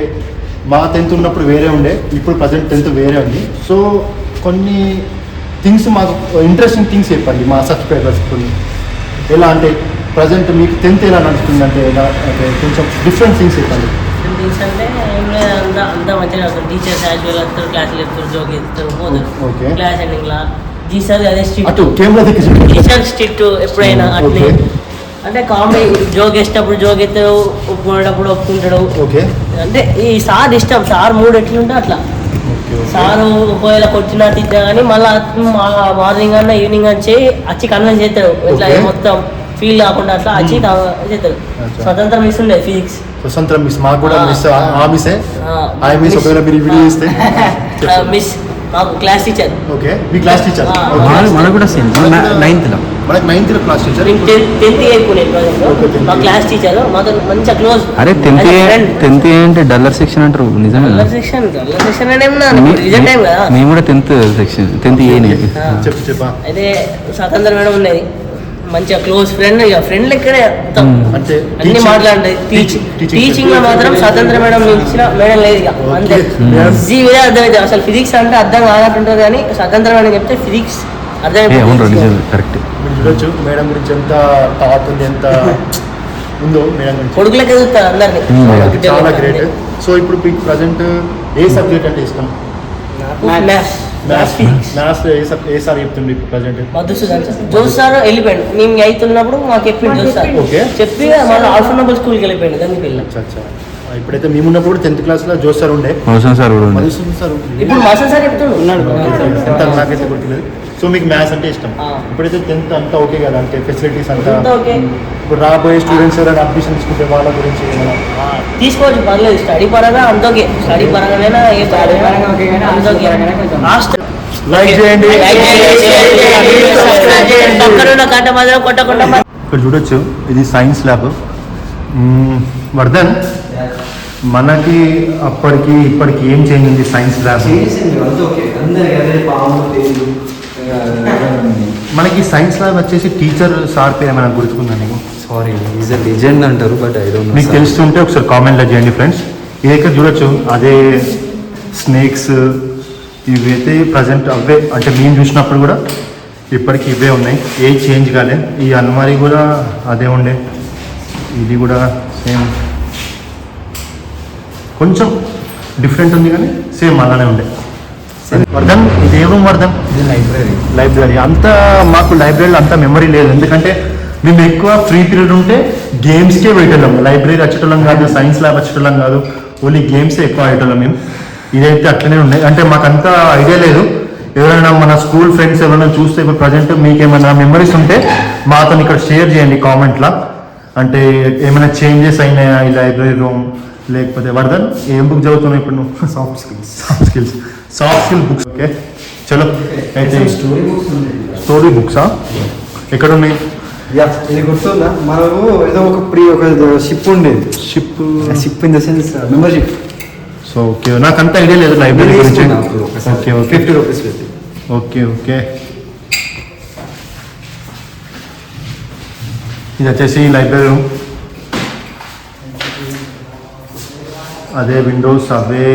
మా 10th ఉన్నప్పుడు వేరే ఉండే, ఇప్పుడు ప్రజెంట్ 10th వేరే ఉంది. సో కొన్ని థింగ్స్ మాకు ఇంట్రెస్టింగ్ థింగ్స్ చెప్పండి మా సబ్స్క్రైబర్స్. కొన్ని ఎలా అంటే ప్రజెంట్ మీకు 10th ఎలా నడుస్తుంది అంటే ఎలా అంటే కొంచెం డిఫరెంట్ థింగ్స్ చెప్పండి. అంటే ఏం లేదు, అంతా మంచిగా టీచర్స్ యాజువల్ వస్తారు, క్లాసులు చెప్తారు, జోక్ చేస్తారు, పోతారు. క్లాస్ ఎండింగ్ లా జీ సార్ అదే టీచర్ స్ట్రిక్ట్ ఎప్పుడైనా అట్లే. అంటే కామెడీ జోక్ వేసేటప్పుడు జోక్ ఎత్తాడు, ఒప్పుకునేటప్పుడు ఒప్పుకుంటాడు. అంటే ఈ సార్ ఇష్టం, సార్ మూడు ఎట్లుంటే అట్లా. సారు ఒకవేళ కొట్టినా తిట్టినా కానీ మళ్ళీ మార్నింగ్ అన్నా ఈవినింగ్ వచ్చి కన్విన్స్ చేస్తాడు, ఇట్లా మొత్తం ఫీల్ కాకుండా అట్లా వచ్చి చేస్తాడు. స్వతంత్రం మిస్ ఉండే ఫిజిక్స్. స్వతంత్రం మిస్ మాకు కూడా మిస్. ఆ మిస్సే ఆ మిస్ ఒకవేళ మీరు వీడియో చేస్తే మిస్ మాకు క్లాస్ టీచర్. ఓకే, మీ క్లాస్ టీచర్. మనకు కూడా సేమ్ 9th లో. మనకి 9th లో క్లాస్ టీచర్. 10th మా క్లాస్ టీచర్ మాతో మంచిగా క్లోజ్. అరే 10th అంటే డల్లర్ సెక్షన్ అంటారు, నిజమే? డల్లర్ సెక్షన్ రిజల్ట్ టైం కదా. మేము కూడా 10th సెక్షన్, 10th ఏ. చెప్పా. అయితే స్వతంత్రం మేడం ఉన్నది, మంచిగా క్లోజ్ ఫ్రెండ్. ఇక ఫ్రెండ్ లెక్కనే అంటే అన్ని మాట్లాడుతుంది. టీచింగ్ లో మాత్రం స్వతంత్ర మేడం ఇచ్చిన మేడం లేదు ఇక అంతే. జీవిదే అర్థమైతే అసలు ఫిజిక్స్ అంటే అర్థం కానట్టుంటుంది, కానీ స్వతంత్ర మేడం చెప్తే ఫిజిక్స్ అర్థమైపోతుంది. కరెక్ట్. మీరు చూడొచ్చు మేడం గురించి ఎంత టాక్ ఉంది, ఎంత ఉందో మేడం గురించి. కొడుకులకి ఎదుగుతారు అందరినీ, చాలా గ్రేట్. సో ఇప్పుడు మీకు ప్రజెంట్ ఏ సబ్జెక్ట్ అంటే ఇష్టం? మ్యాథ్స్ ఏ సార్ చెప్తుంది ఇప్పుడు present? Madhusudan sir. Jose sir వెళ్ళిపోయాడు, మేము అవుతున్నప్పుడు మాకు చెప్పిండు జోస్ సార్. చెప్పి మన ఆల్ఫర్నబుల్ స్కూల్కి వెళ్ళిపోయాడు గంగిపల్లి. ఇప్పుడైతే మేము ఉన్నప్పుడు 10th క్లాస్ లో జోస్ సార్ ఉండే, మధుసూదన్ సార్ ఇప్పుడు మసన్ సార్ చెప్తాడు ఉన్నాడు. నాకైతే గుర్తులేదు. సో మీకు మ్యాథ్స్ అంటే ఇష్టం. ఇప్పుడైతే 10th అంతా ఓకే కదా, అంటే ఫెసిలిటీస్ అంతా ఇప్పుడు రాబోయే స్టూడెంట్స్ ఎవరైనా అడ్మిషన్ తీసుకుంటే వాళ్ళ గురించి తీసుకోవచ్చు, పర్లేదు. స్టడీ పరంగా అంత ఓకే, స్టడీ పరంగానైనా ఏ కొట్టకుండా. ఇక్కడ చూడొచ్చు, ఇది సైన్స్ ల్యాబ్. వర్ధన్, మనకి అప్పటికి ఇప్పటికి ఏం చేంజ్ ఉంది సైన్స్ ల్యాబ్? మనకి సైన్స్ ల్యాబ్ వచ్చేసి టీచర్ సార్ పేరు ఏమైనా గుర్తుకుందా నీకు? సారీ ఈజ్ అ లెజెండ్ అంటారు బట్ ఐ డోంట్ నో. మీకు తెలుస్తుంటే ఒకసారి కామెంట్లో చేయండి ఫ్రెండ్స్. ఇదైతే చూడొచ్చు, అదే స్నేక్స్ ఇవైతే ప్రజెంట్ అవే, అంటే మేము చూసినప్పుడు కూడా ఇప్పటికి ఇవే ఉన్నాయి, ఏం చేంజ్ కాలే. ఈ అల్మారీ కూడా అదే ఉండే, ఇది కూడా సేమ్, కొంచెం డిఫరెంట్ ఉంది కానీ సేమ్ అలానే ఉండే. వర్ధన్ ఇది ఏ రూమ్ వర్ధన్? ఇది లైబ్రరీ. అంతా మాకు లైబ్రరీలో అంత మెమరీ లేదు, ఎందుకంటే మేము ఎక్కువ ఫ్రీ పీరియడ్ ఉంటే గేమ్స్కే పెట్టేళ్ళం. లైబ్రరీ వచ్చేటోళ్ళం కాదు, సైన్స్ ల్యాబ్ వచ్చేటోళ్ళం కాదు, ఓన్లీ గేమ్సే ఎక్కువ ఆడేటోళ్ళం మేము. ఇదైతే అట్లనే ఉన్నాయి, అంటే మాకు అంత ఐడియా లేదు. ఎవరైనా మన స్కూల్ ఫ్రెండ్స్ ఎవరైనా చూస్తే ఇప్పుడు ప్రజెంట్ మీకు ఏమైనా మెమరీస్ ఉంటే మాతో ఇక్కడ షేర్ చేయండి కామెంట్లో. అంటే ఏమైనా చేంజెస్ అయినాయా ఈ లైబ్రరీ రూమ్, లేకపోతే వర్ధన్ ఏం బుక్ చదువుతున్నావు ఇప్పుడు నువ్వు? Soft skill books. ఓకే చలో అయితే స్టోరీ బుక్సా ఎక్కడ ఉన్నాయి? ఇది గుర్తుందా, మనము ఏదో ఒక షిప్ ఉండేది, ship in the sense membership. So okay, నాకు అంత ఐడియా లేదు లైబ్రరీ గురించి. ఓకే ఓకే 50 రూపీస్ పెట్టి. ఓకే ఓకే, ఇది వచ్చేసి లైబ్రరీ రూమ్, అదే విండోస్ అవే.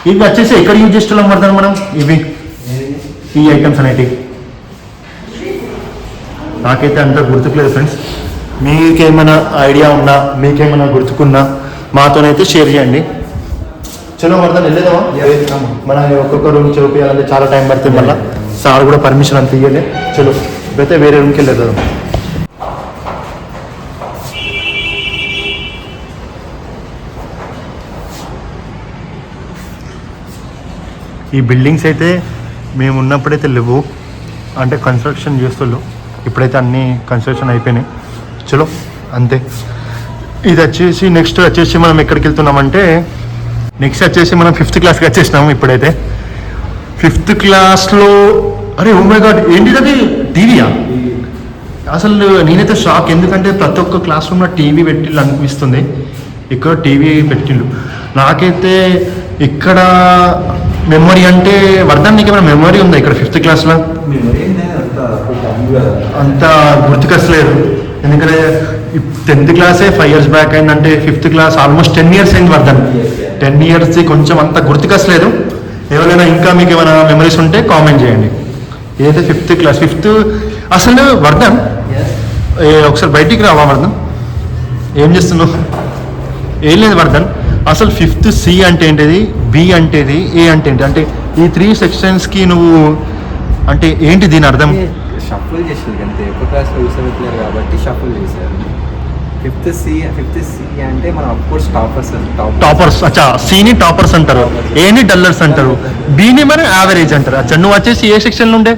ఇవి వచ్చేసి ఎక్కడ యూజ్ చేస్తున్నాం పడతాం మనం ఇవి, ఈ ఐటమ్స్ అనేటివి నాకైతే అంత గుర్తుకులేదు ఫ్రెండ్స్. మీకేమైనా ఐడియా ఉన్నా, మీకేమైనా గుర్తుకున్నా మాతోనైతే షేర్ చేయండి. చలో వర్ధన్ వెళ్ళేదామా? మన ఒక్కొక్క రూమ్ చూపించాలంటే చాలా టైం పడుతుంది, మళ్ళీ సార్ కూడా పర్మిషన్ అంత ఇవ్వలే. చలో ఇప్పుడైతే వేరే రూమ్కి వెళ్ళేద్దాం. ఈ బిల్డింగ్స్ అయితే మేము ఉన్నప్పుడైతే లేవు, అంటే కన్స్ట్రక్షన్ చేస్తుళ్ళు. ఇప్పుడైతే అన్నీ కన్స్ట్రక్షన్ అయిపోయినాయి. చలో అంతే. ఇది వచ్చేసి నెక్స్ట్ వచ్చేసి మనం ఎక్కడికి వెళ్తున్నామంటే, నెక్స్ట్ వచ్చేసి మనం 5th క్లాస్కి వచ్చేసినాము. ఇప్పుడైతే 5th క్లాస్లో, అరే ఓ మై గాడ్ ఏంటిది, టీవీయా? అసలు నేనైతే షాక్, ఎందుకంటే ప్రతి ఒక్క క్లాస్ రూమ్లో టీవీ పెట్టిళ్ళు అనిపిస్తుంది. ఇక్కడ టీవీ పెట్టిళ్ళు. నాకైతే ఇక్కడ మెమరీ అంటే వర్ధన్ నీకు ఏమైనా మెమరీ ఉందా ఇక్కడ 5th క్లాస్లో? అంత గుర్తుకొస్తలేదు, ఎందుకంటే 10th క్లాసే 5 years బ్యాక్ అయిందంటే 5th క్లాస్ ఆల్మోస్ట్ 10 years అయింది వర్ధన్. 10 years కొంచెం అంత గుర్తుకొస్తలేదు. ఎవరైనా ఇంకా మీకు ఏమైనా మెమరీస్ ఉంటే కామెంట్ చేయండి. ఏదైతే 5th క్లాస్, 5th అసలు వర్ధన్ ఒకసారి బయటికి రావా వర్ధన్? ఏం చేస్తున్నావు? ఏం లేదు వర్ధన్, అసలు 5th C అంటే ఏంటిది, B అంటే ఏంటి, A అంటే ఏంటి, అంటే ఈ 3 సెక్షన్స్కి నువ్వు అంటే ఏంటి దీని అర్థం? షఫుల్ చేసేది అంతే, ఎక్కువ క్లాస్లో కూర్చోబెట్టలేరు కాబట్టి షఫుల్ చేశారు. 5th C అంటే మనం అఫ్కోర్స్ టాపర్స్. అచ్చా, సిని టాపర్స్ అంటారు, ఏని డల్లర్స్ అంటారు, బిని మరి యావరేజ్ అంటారు. అచ్చా నువ్వు వచ్చేసి ఏ సెక్షన్ ఉండే?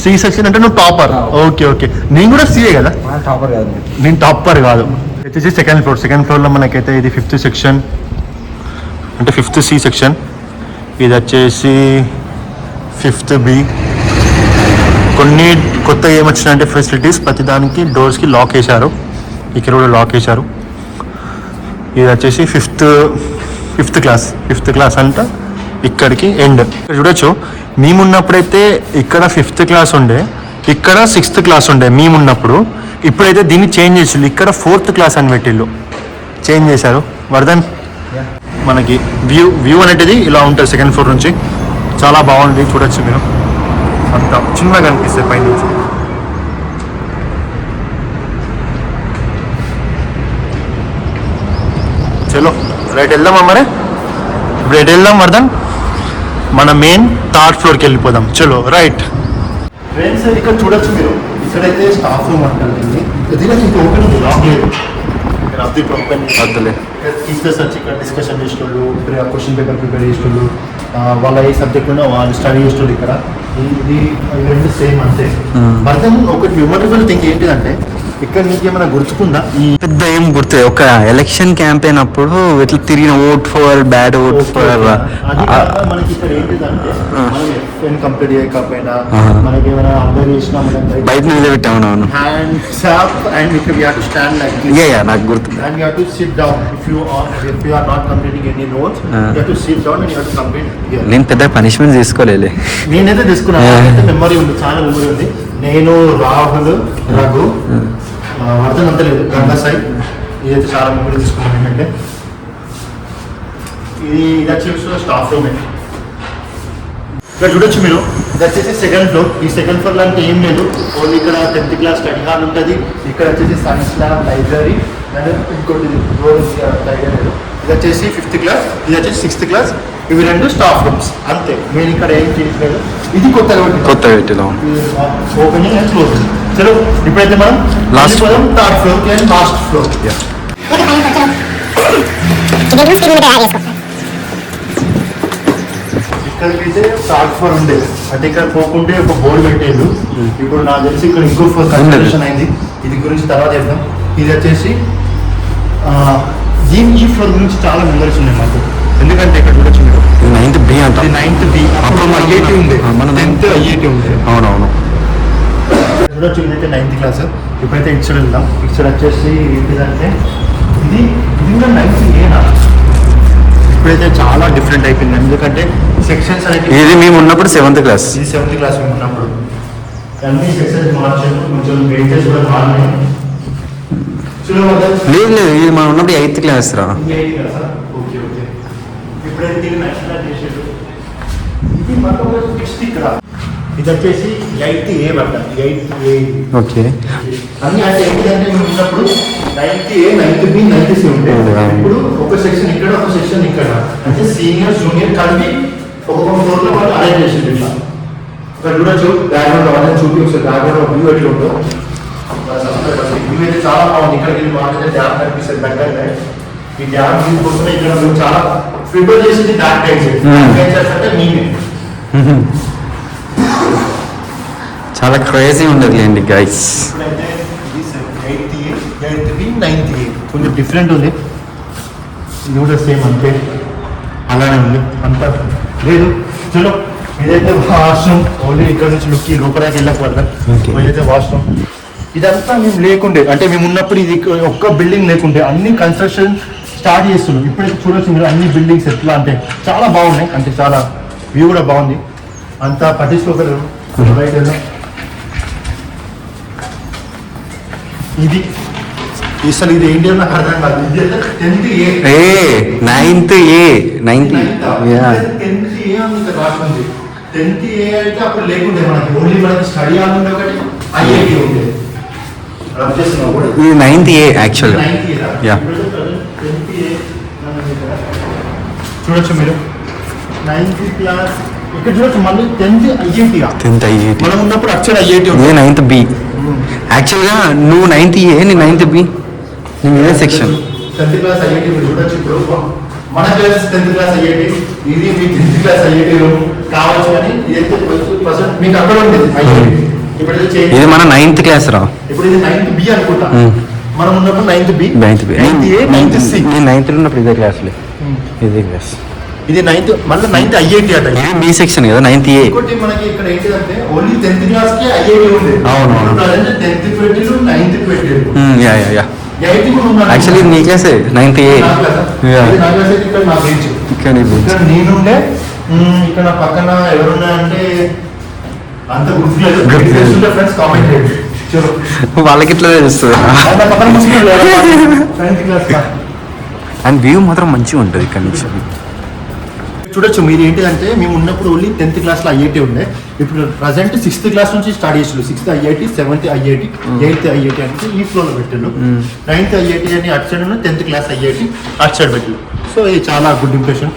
సి సెక్షన్ అంటే నువ్వు టాపర్. ఓకే ఓకే, నేను కూడా సిఏ కదా. టాపర్ కాదు, నేను టాపర్ కాదు. వచ్చేసి సెకండ్ ఫ్లోర్లో మనకైతే ఇది 5th సెక్షన్, అంటే 5th C సెక్షన్. ఇది వచ్చేసి 5th B. కొన్ని కొత్త ఏమొచ్చినాయంటే ఫెసిలిటీస్, ప్రతిదానికి డోర్స్కి లాక్ వేశారు, ఇక్కడ కూడా లాక్ వేశారు. ఇది వచ్చేసి 5th క్లాస్ అంట ఇక్కడికి ఎండ్. ఇక్కడ చూడొచ్చు, మేమున్నప్పుడైతే ఇక్కడ 5th క్లాస్ ఉండే, ఇక్కడ 6th క్లాస్ ఉండే మేమున్నప్పుడు. ఇప్పుడైతే దీన్ని చేంజ్ చేసి ఇక్కడ 4th క్లాస్ అని పెట్టిళ్ళు, చేంజ్ చేశారు. వర్ధన్ మనకి వ్యూ అనేది ఇలా ఉంటుంది సెకండ్ ఫ్లోర్ నుంచి, చాలా బాగుంది. చూడొచ్చు మీరు, అంత చిన్నగా కనిపిస్తుంది పైన నుంచి. చలో రైట్ వెళ్దామా మరి? ఇప్పుడు ఎటు వెళ్దాం వర్ధన్? మన మెయిన్ 3rd ఫ్లోర్కి వెళ్ళిపోదాం. చలో రైట్ ఫ్రెండ్స్, ఇక్కడ చూడొచ్చు మీరు, ఇక్కడైతే స్టాఫ్ రూమ్ అంటారు. ఇంకా ఓపెన్ ఉంది, లాక్ లేదు. టీచర్స్ వచ్చి ఇక్కడ డిస్కషన్ చేసేటోళ్ళు, క్వశ్చన్ పేపర్ ప్రిపేర్ చేసేటోళ్ళు, వాళ్ళ ఏ సబ్జెక్ట్ ఉన్నా వాళ్ళు స్టడీ చేసేటోళ్ళు. ఇక్కడ ఇది రెండు సేమ్ అంతే. వర్ధన్ ఒకటి మెమరబుల్ థింగ్ ఏంటిదంటే, ఇక్కడ నీకు ఏమైనా గుర్తుకుందా? పెద్ద ఏం గుర్తు, ఒక ఎలక్షన్ క్యాంపెయిన్ అప్పుడు ఇట్లా తిరిగిన vote for bad vote for. మనకి ఇక్కడ ఏంటిదంటే, మనం ఎఫ్ఎన్ కంప్లీట్ చేయకపోయినా మనకి ఏమైనా అబ్జర్వ్ చేసినా బయట నిలబెట్టాము. హ్యాండ్స్ అప్ అండ్ ఇక్కడ we have to stand like this. Yeah నాకు గుర్తు. And you have to sit down if you are not completing any notes. You have to sit down and you have to complete here. నేను పెద్ద పనిష్మెంట్ తీసుకోలేదు. నేనైతే తీసుకున్నాను, మెమరీ ఉంది, చాలా మెమరీ ఉంది. నేను, రాహుల్, రఘు, అర్థం అంతలేదు గంగా సాయి. ఇదైతే చాలా మంది తీసుకున్నాం. ఏంటంటే ఇది వచ్చేసి స్టాఫ్ రూమ్. ఇక్కడ చూడొచ్చు మీరు, ఇది వచ్చేసి సెకండ్ ఫ్లోర్. ఈ సెకండ్ ఫ్లోర్లో అంటే ఏం లేదు, ఓన్లీ ఇక్కడ 10th క్లాస్ స్టడీ హాల్ ఉంటుంది. ఇక్కడ వచ్చేసి సైన్స్ ల్యాబ్, లైబ్రరీ అండ్ ఇంకోటి లైబ్రరీ. ఇది వచ్చేసి 5th క్లాస్, ఇది వచ్చేసి 6th క్లాస్. ఇవి 2 స్టాఫ్ రూమ్స్ అంతే. నేను ఇక్కడ ఏం చేయట్లేదు. ఇది కొత్తగా ఓపెనింగ్ అండ్ క్లోజింగ్. చలో ఇప్పుడైతే మనం last 3rd floor and last floor. ఇక్కడికైతే 3rd ఫ్లోర్ ఉండేది, అంటే ఇక్కడ పోకుంటే ఒక బోర్డు పెట్టేది. ఇప్పుడు నాకు తెలిసి ఇక్కడ ఇంకో ఫ్లోర్ కన్స్ట్రక్షన్ అయింది. ఇది గురించి తర్వాత చెప్తాం. ఇది వచ్చేసి ఈ ఫ్లోర్ గురించి చాలా మెమరీస్ ఉన్నాయి మాకు. ఎందుకంటే ఇక్కడ చూడొచ్చు మీరు, 9th B అంట. ఇది 9th B. అప్పుడు మన ఐఐటి ఉంది, మన 10th ఐఐటి ఉంది. అవునవును. చూడొచ్చు ఇదైతే 9th క్లాస్. ఇప్పుడైతే ఇటు సైడ్ వెళ్దాం. ఇటు సైడ్ వచ్చేసి ఏంటిదంటే ఇది కూడా 9th ఏనా. ఇప్పుడైతే చాలా డిఫరెంట్ అయిపోయింది, ఎందుకంటే సెక్షన్స్ అనేది. ఇది మేము ఉన్నప్పుడు 7th క్లాస్. ఇది 7th క్లాస్ మేము ఉన్నప్పుడు. అన్ని సెక్షన్స్ మార్చారు, కొంచెం వెయిటేజ్ కూడా మారినాయి. లేదు లేదు, ఇది మనం ఉన్నప్పుడు 8th క్లాస్ రా. Okay okay. ఇప్పుడైతే దీన్ని నచ్చినట్టు చేసాడు. ఇది మొత్తం ఫిక్స్డ్ ఇక్కడ. ఇది వచ్చేసి 8th A బట్ట, 8th A. ఓకే. అన్ని అంటే ఏంటంటే మేము ఉన్నప్పుడు 9th A, 9th B, 9th C ఉంటాయి. ఇప్పుడు ఒక సెక్షన్ ఇక్కడ, ఒక సెక్షన్ ఇక్కడ, అంటే సీనియర్ జూనియర్ కలిపి ఒక్కొక్క ఫ్లోర్లో వాళ్ళు అరేంజ్ చేసింది. ఇట్లా ఇక్కడ చూడొచ్చు. బ్యాక్గ్రౌండ్ వాళ్ళని చూపి ఒకసారి బ్యాక్గ్రౌండ్ వ్యూ ఎట్లా ఉందో. వ్యూ అయితే చాలా బాగుంది. ఇక్కడికి వెళ్ళి మాకైతే డ్యామ్ కనిపిస్తుంది దగ్గరనే. ఈ డ్యామ్ వ్యూ కోసమే ఇక్కడ మేము చాలా ప్రిపేర్ చేసింది. బ్యాక్ బెంచర్స్ అంటే మీమే. చాలా క్రేజీ ఉండదు అండి గైస్. ఇప్పుడైతే ఇది 8th A, 8th B, 9th A కొంచెం డిఫరెంట్ ఉంది. ఇది కూడా సేమ్ అంతే, అలానే ఉంది. అంతా లేదు. చలో ఇదైతే వాష్రూమ్. ఓన్లీ ఇక్కడ నుంచి లుక్కి లోపలికి వెళ్ళకపోతే ఇదైతే వాష్రూమ్. ఇదంతా మేము లేకుండే, అంటే మేము ఉన్నప్పుడు ఇది ఒక్క బిల్డింగ్ లేకుండే, అన్ని కన్స్ట్రక్షన్ స్టార్ట్ చేస్తున్నాం. ఇప్పుడైతే చూడొచ్చు మీరు అన్ని బిల్డింగ్స్ ఎట్లా అంటే చాలా బాగున్నాయి. అంటే చాలా వ్యూ కూడా బాగుంది. అంతా పట్టించుకోగలరు. బయట ఇది అసలు ఇది ఏంటి అని నాకు అర్థం కాదు. ఇది 10th A. 9th A. 9th 10th A అని ఇక్కడ రాసింది. 10th A అయితే అప్పుడు లేకుండే మనకి, ఓన్లీ మనకి స్టడీ హాల్ ఉండే ఒకటి, ఐఐటి ఉండే. ఇది 9th A యాక్చువల్గా. యా. చూడొచ్చు మీరు 9th క్లాస్. ఇక్కడ చూడొచ్చు మళ్ళీ 10th ఐఐటి. 10th IIT. మనం ఉన్నప్పుడు అక్షర ఐఐటి ఉంది. 9th B. యాక్చువల్గా నువ్వు 9th A, నేను 9th B. నేను ఇదే సెక్షన్. 10th క్లాస్ ఐఐటి మీరు చూడొచ్చు. ఇప్పుడు మన క్లాస్ 10th క్లాస్ ఐఐటి, ఇది మీ 10th క్లాస్ ఐఐటి రూమ్ కావచ్చు. కానీ ఇదైతే ప్రజెంట్ మీకు అక్కడ ఉండేది ఐఐటి. ఇప్పుడు ఇది మన 9th క్లాస్ రా. ఇప్పుడు ఇది 9th B అనుకుంటా. మనం ఉన్నప్పుడు 9th B, 9th B. 9th A, 9th C. నేను 9th ఉన్నప్పుడు ఇదే క్లాస్లే. ఇదే క్లాస్. ఇది 9th, మళ్ళీ 9th ఐఐటి అట. ఇది మీ సెక్షన్ కదా 9th A. ఇంకోటి మనకి ఇక్కడ ఏంటంటే ఓన్లీ 10th క్లాస్ కి ఐఐటి ఉంది. అవును. 10th పెట్టిరు, 9th పెట్టిరు. Yeah yeah yeah. 8th కూడా ఉన్నారు. యాక్చువల్లీ నీ క్లాసే 9th A. నా క్లాస్ అయితే ఇక్కడ నా బెంచ్. ఇక్కడ నేనుండే. ఇక్కడ నా పక్కన ఎవరున్నాయంటే అంత గుర్తులేదు. ఫ్రెండ్స్ కామెంట్ చేయండి. చలో వాళ్ళకి ఇట్లా తెలుస్తుంది. పక్కన 9th క్లాస్. అండ్ వ్యూ మాత్రం మంచిగా ఉంటుంది ఇక్కడ నుంచి. చూడొచ్చు మీరు ఏంటంటే మేము ఉన్నప్పుడు ఓన్లీ 10th క్లాస్లో ఐఐటి ఉండే. ఇప్పుడు ప్రజెంట్ 6th క్లాస్ నుంచి స్టార్ట్ చేసారు. 6th IIT, 7th IIT, 8th IIT అంటే ఈ ఫ్లోర్లో పెట్టారు. 9th ఐఐటి అని అటు సైడ్, 10th క్లాస్ ఐఐటి అటు సైడ్ పెట్టారు. సో ఇది చాలా గుడ్ ఇంప్రెషన్.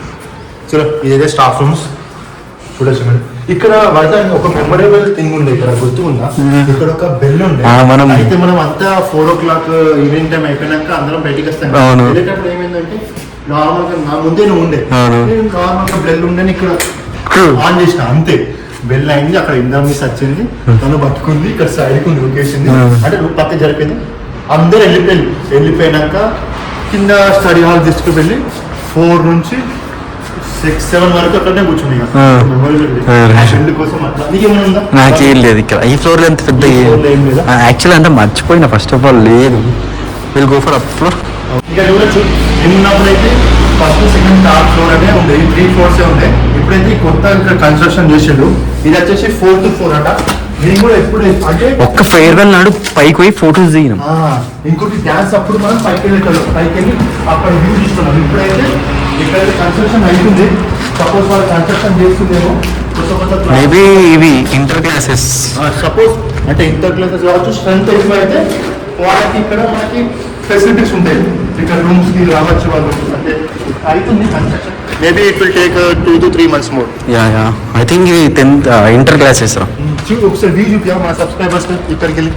చలో ఇదైతే స్టాఫ్ రూమ్స్. చూడొచ్చు మేడం. ఇక్కడ వరద ఒక మెమొరబుల్ థింగ్ ఉండే. ఇక్కడ గుర్తుకుందా, ఇక్కడ ఒక బెల్ ఉండే. అయితే మనం అంతా 4 o'clock ఈవినింగ్ టైం అయిపోయినాక అందరం బయటికి వస్తాం. వెళ్ళేటప్పుడు ఏమైందంటే నార్మల్ గా నా ముందే నువ్వు ఉండే, నార్మల్ గా బెల్ ఉండే ఇక్కడ ఆన్ చేసిన అంతే. బెల్ అయింది, అక్కడ ఇందా మిస్ వచ్చింది, తను పట్టుకుంది, ఇక్కడ సైడ్కి నూకేసింది, అంటే నువ్వు పక్క జరిపింది. అందరూ వెళ్ళిపోయినాక కింద స్టడీ హాల్ తీసుకువెళ్ళి 4 నుంచి 6, 7 వరకు అక్కడనే కూర్చుంది. కోసం అట్లా నీకేమైనా ఉందా? నాకేం లేదు ఇక్కడ. ఈ ఫ్లోర్ ఎంత పెద్ద యాక్చువల్ అంటే మర్చిపోయినా ఫస్ట్ ఆఫ్ ఆల్ లేదు. Will go for up floor. ఇంకా చూడొచ్చు ఏమున్నప్పుడైతే ఫస్ట్, సెకండ్, థర్డ్ ఫ్లోర్ అనే ఉండే. 3 floors ఉండే. ఇప్పుడైతే కొత్త ఇక్కడ కన్స్ట్రక్షన్ చేసాడు. ఇది వచ్చేసి 4th floor అట. నేను కూడా ఎప్పుడు అంటే ఒక్క ఫేర్వెల్ నాడు పైకి పోయి ఫొటోస్ దిగినాం. ఇంకోటి డ్యాన్స్ అప్పుడు మనం పైకి వెళ్ళేటోళ్ళం, పైకి వెళ్ళి అక్కడ వ్యూ తీసుకున్నాం. ఇప్పుడైతే ఇక్కడ కన్స్ట్రక్షన్ అవుతుంది, సపోజ్ వాళ్ళు కన్స్ట్రక్షన్ చేస్తుందేమో మేబీ ఇవి ఇంటర్ క్లాసెస్. సపోజ్ అంటే ఇంటర్ క్లాసెస్ కావచ్చు, స్ట్రెంత్ ఎక్కువ అయితే వాళ్ళకి ఇక్కడ మనకి ఫెసిలిటీస్ ఉంటాయి, ఇక్కడ రూమ్స్కి రావచ్చు వాళ్ళు. అంటే అవుతుంది construction, maybe it will take 2 to 3 months more. Yeah I think ఇవి 10th ఇంటర్ క్లాసెస్ రా. ఒకసారి వ్యూ చూపించా మన సబ్స్క్రైబర్స్ ఇక్కడికి వెళ్ళి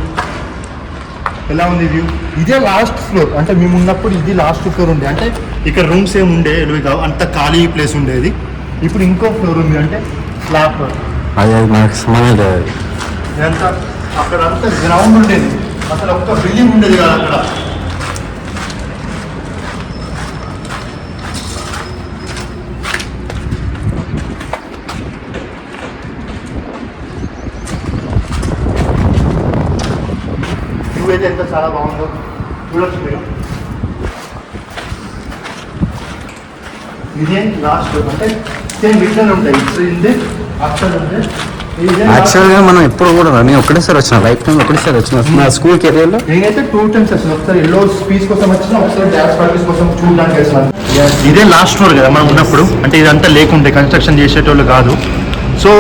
ఎలా ఉంది వ్యూ. ఇదే లాస్ట్ ఫ్లోర్, అంటే మేము ఉన్నప్పుడు ఇది లాస్ట్ ఫ్లోర్ ఉండే, అంటే ఇక్కడ రూమ్స్ ఏమి ఉండే కావు, అంత ఖాళీ ప్లేస్ ఉండేది. ఇప్పుడు ఇంకో ఫ్లోర్ ఉంది, అంటే స్లాబ్ ఫ్లోర్. అది మనకు సంబంధం లేదు. ఇదంతా అక్కడ అంతా గ్రౌండ్ ఉండేది, అసలు ఒక్క బిల్డింగ్ ఉండేది కాదు అక్కడ. వ్యూ అయితే ఎంత చాలా బాగుందో చూడొచ్చు మీరు. ఇదే లాస్ట్, అంటే సేమ్ ఇట్లనే ఉంటాయి, ఇట్లా అక్కడ ఉంటే యాక్చువల్గా మనం ఎప్పుడు కూడా నేను ఒకటేసారి వచ్చిన లైఫ్ టైం ఒకటేసారి వచ్చిన నా స్కూల్ కెరియర్లో. నేనైతే 2 times వచ్చిన, ఒకసారి ఎల్లో స్పీచ్ కోసం వచ్చిన, ఒకసారి డ్యాన్స్ ప్రాక్టీస్ కోసం చూడడానికి వచ్చిన. ఇదే లాస్ట్ ఫ్లోర్ కదా మనం ఉన్నప్పుడు, అంటే ఇదంతా లేకుంటే కన్స్ట్రక్షన్ చేసేటోళ్ళు కాదు. సో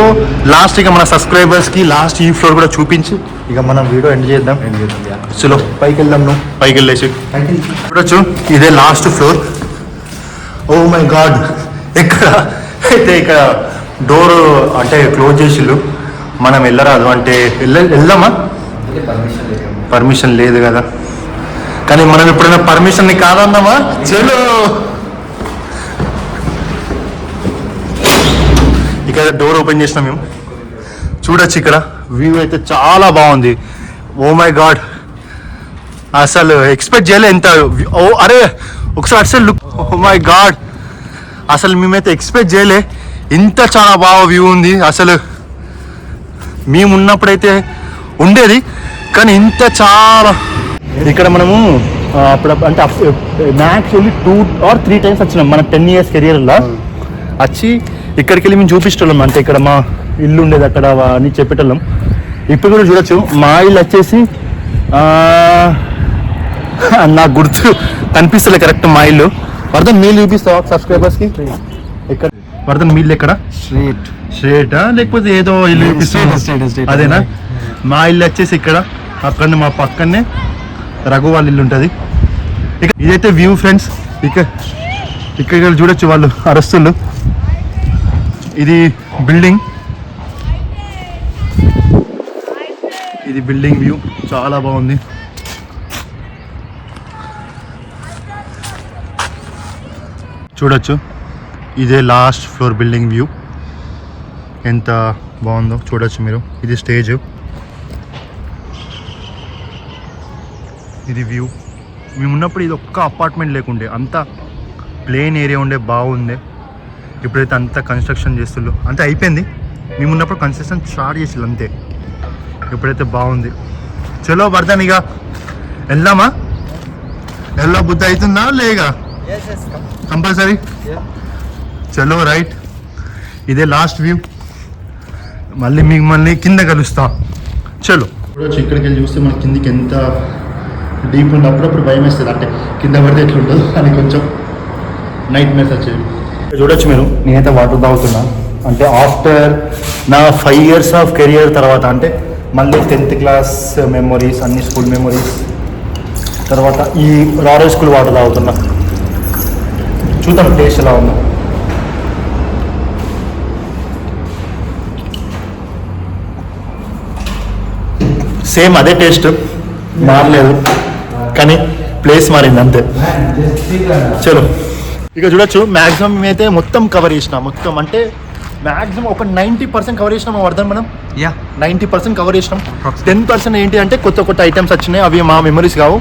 లాస్ట్ ఇక మన సబ్స్క్రైబర్స్కి లాస్ట్ ఈ ఫ్లోర్ కూడా చూపించి ఇక మనం వీడియో ఎండ్ చేద్దాం. చలో పైకి వెళ్దాం, నువ్వు పైకి వెళ్ళేసి చూడొచ్చు. ఇదే last floor. Oh my god, ఇక్కడ అయితే ఇక్కడ డోర్ అంటే క్లోజ్ చేసిళ్ళు, మనం వెళ్ళరాదు. అంటే వెళ్దామా, పర్మిషన్ లేదు కదా, కానీ మనం ఎప్పుడైనా పర్మిషన్ని కాదన్నామా. చలో ఇక్కడ డోర్ ఓపెన్ చేసినాం మేము, చూడొచ్చు. ఇక్కడ వ్యూ అయితే చాలా బాగుంది. ఓ మై గాడ్, అసలు ఎక్స్పెక్ట్ చేయలే ఎంత. ఓ అరే ఒకసారి అసలు లుక్, ఓ మై గాడ్, అసలు మేమైతే ఎక్స్పెక్ట్ చేయలే ఇంత చాలా బాగా వ్యూ ఉంది. అసలు మేము ఉన్నప్పుడైతే ఉండేది, కానీ ఇంత చాలా. ఇక్కడ మనము అప్పుడు అంటే మ్యాక్స్ ఓన్లీ 2 or 3 times వచ్చినాం మన 10 years కెరియర్లో. వచ్చి ఇక్కడికి వెళ్ళి మేము చూపించటోళ్ళం, అంటే ఇక్కడ మా ఇల్లు ఉండేది అక్కడ అని చెప్పేటోళ్ళం. ఇప్పుడు కూడా చూడొచ్చు. మా ఇల్లు వచ్చేసి నాకు గుర్తు కనిపిస్తలే కరెక్ట్ మా ఇల్లు. వర్ధన్ మీల్ చూపిస్తావా సబ్స్క్రైబర్స్కి? ఎక్కడ వర్ధన్ మీల్ ఎక్కడ? స్ట్రేటా లేకపోతే ఏదో ఇల్లు చూపిస్తావా? అదేనా? మా ఇల్లు వచ్చేసి ఇక్కడ, అక్కడ మా పక్కనే రఘు వాళ్ళ ఇల్లు ఉంటుంది. ఇదైతే వ్యూ ఫ్రెండ్స్. ఇక్కడ చూడొచ్చు వాళ్ళు అరస్తులు. ఇది బిల్డింగ్, ఇది బిల్డింగ్ వ్యూ చాలా బాగుంది. చూడొచ్చు. ఇదే లాస్ట్ ఫ్లోర్ బిల్డింగ్ వ్యూ, ఎంత బాగుందో చూడొచ్చు మీరు. ఇది స్టేజ్, ఇది వ్యూ. మేము ఉన్నప్పుడు ఇది ఒక్క అపార్ట్మెంట్ లేకుండే, అంతా ప్లేన్ ఏరియా ఉండే, బాగుండే. ఇప్పుడైతే అంతా కన్స్ట్రక్షన్ చేస్తుళ్ళు, అంతా అయిపోయింది. మేము ఉన్నప్పుడు కన్స్ట్రక్షన్ స్టార్ట్ చేసిళ్ళు అంతే. ఇప్పుడైతే బాగుంది. చలో వర్ధన్ ఇక వెళ్దామా? వెళ్ళా బుద్ధి అవుతుందా లేగా? కంపల్సరీ. చలో రైట్. ఇదే లాస్ట్ వ్యూ. మళ్ళీ మిమ్మల్ని కింద కలుస్తా. చలో చూడొచ్చు. ఇక్కడికి వెళ్ళి చూస్తే మన కిందికి ఎంత డీప్ ఉంది. అప్పుడప్పుడు భయం వేస్తుంది, అంటే కింద పడితే ఎట్లుంటుందో అని కొంచెం నైట్ మేర్స్ వచ్చేది. చూడొచ్చు మీరు. నేనైతే వాటర్ తాగుతున్నా, అంటే ఆఫ్టర్ నా 5 years ఆఫ్ కెరియర్ తర్వాత, అంటే మళ్ళీ 10th class మెమొరీస్, అన్ని స్కూల్ మెమొరీస్ తర్వాత ఈ రాయల్ స్కూల్ వాటర్ తాగుతున్నా. చూద్దాం టేస్ట్ ఎలా ఉందో. సేమ్ అదే టేస్ట్, మారలేదు, కానీ ప్లేస్ మారింది అంతే. చలో ఇక చూడొచ్చు. మ్యాక్సిమం మేమైతే మొత్తం కవర్ చేసినాం. మొత్తం అంటే మ్యాక్సిమం ఒక 90% కవర్ చేసినాం వర్ధన్. మనం 90% కవర్ చేసినాం. 10% ఏంటి అంటే కొత్త కొత్త ఐటమ్స్ వచ్చినాయి, అవి మా మెమరీస్ కావు.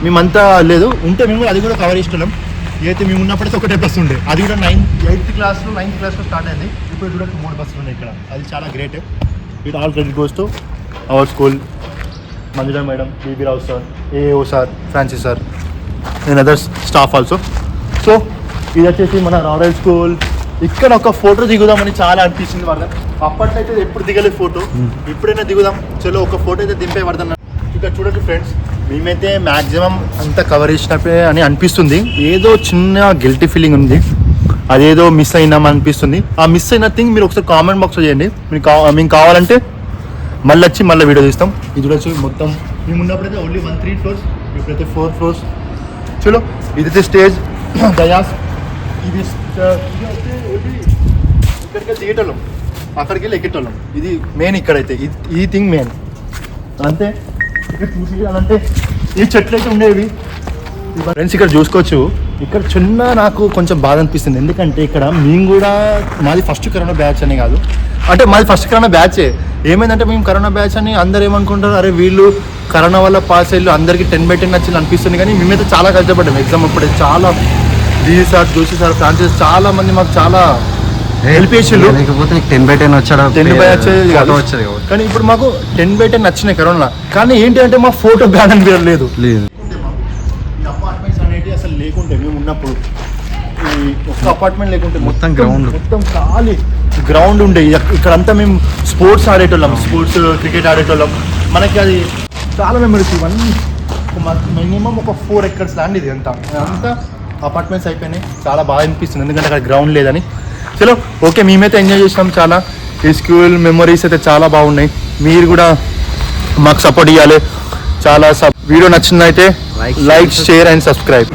మేమంతా లేదు ఉంటే మేము అది కూడా కవర్ చేస్తున్నాం. ఇదైతే మేము ఉన్నప్పుడైతే ఒకటే బస్సు ఉండే, అది కూడా 9th క్లాస్లో స్టార్ట్ అయింది. ఇప్పుడు చూడొచ్చు 3 బస్సులు ఉన్నాయి ఇక్కడ. అది చాలా great. It all credit goes to our school, Manjula madam, BB Rao sir, AO sir, Francis sir, and other staff also. So ఇది వచ్చేసి మన రాయల్ స్కూల్ ఇక్కడ ఒక ఫోటో దిగుదామని చాలా అనిపించింది వర్ధన్. అప్పట్లో అయితే ఎప్పుడు దిగలేదు ఫోటో, ఇప్పుడైనా దిగుదాం చలో ఒక ఫోటో అయితే దింపే వర్ధన్. ఇక్కడ చూడండి ఫ్రెండ్స్, మేమైతే మ్యాక్సిమం అంతా కవర్ చేసినప్పుడే అని అనిపిస్తుంది. ఏదో చిన్న గిల్టీ ఫీలింగ్ ఉంది, అదేదో మిస్ అయినాం అనిపిస్తుంది. ఆ మిస్ అయిన థింగ్ మీరు ఒకసారి కామెంట్ బాక్స్లో చేయండి. మీకు కావాలంటే మళ్ళీ వీడియో తీస్తాం. ఇది చూడొచ్చు మొత్తం మేము ఉన్నప్పుడైతే ఓన్లీ 1-3 floors, ఇప్పుడైతే 4 floors. చలో ఇదైతే స్టేజ్ దయాస్. ఇది ఇక్కడికి దిగేటోళ్ళం, అక్కడికి వెళ్ళి ఎక్కేటోళ్ళం. ఇది మెయిన్ ఇక్కడైతే ఈ థింగ్ మెయిన్ అంతే. ఇక్కడ చూసి అంటే ఈ చెట్లు అయితే ఉండేవి ఫ్రెండ్స్. ఇక్కడ చూసుకోవచ్చు, ఇక్కడ చిన్న నాకు కొంచెం బాధ అనిపిస్తుంది. ఎందుకంటే ఇక్కడ మేము కూడా మాది ఫస్ట్ కరోనా బ్యాచ్ అని కాదు, అంటే మాది ఫస్ట్ కరోనా బ్యాచే. ఏమైందంటే మేము కరోనా బ్యాచ్ అని అందరు ఏమనుకుంటారు, అరే వీళ్ళు కరోనా వల్ల పాస్ అయ్యి అందరికీ 10/10 నచ్చింది అనిపిస్తుంది. కానీ మేమైతే చాలా కష్టపడ్డాం ఎగ్జామ్ అప్పుడే. చాలా GG sir, Joshi sir, Francis చాలా మంది మాకు చాలా హెల్ప్ చేసిండు. లేకపోతే 10/10 వచ్చాడు, 10/10 వచ్చేది. కానీ ఇప్పుడు మాకు 10/10 నచ్చినాయి కరోనా. కానీ ఏంటి అంటే మా ఫోటో బ్యాన్ అని పేరు లేదు. అపార్ట్మెంట్స్ అనేవి అసలు లేకుంటే మేము ఉన్నప్పుడు ఈ ఒక్క అపార్ట్మెంట్ లేకుంటే మొత్తం గ్రౌండ్, మొత్తం ఖాళీ గ్రౌండ్ ఉండే. ఇక్కడంతా మేము స్పోర్ట్స్ ఆడేటోళ్ళం, స్పోర్ట్స్ క్రికెట్ ఆడేటోళ్ళం. మనకి అది చాలా మెమరీస్. ఇవన్నీ మినిమం ఒక 4 acres ల్యాండ్ ఇది అంతా అపార్ట్మెంట్స్ అయిపోయినాయి. చాలా బాగా అనిపిస్తుంది ఎందుకంటే అక్కడ గ్రౌండ్ లేదని. చలో ఓకే, మేమైతే ఎంజాయ్ చేసినాం చాలా. ఈ స్కూల్ మెమరీస్ అయితే చాలా బాగున్నాయి. మీరు కూడా మాకు సపోర్ట్ ఇవ్వాలి. చాలా వీడియో నచ్చిందైతే లైక్, షేర్ అండ్ సబ్స్క్రైబ్.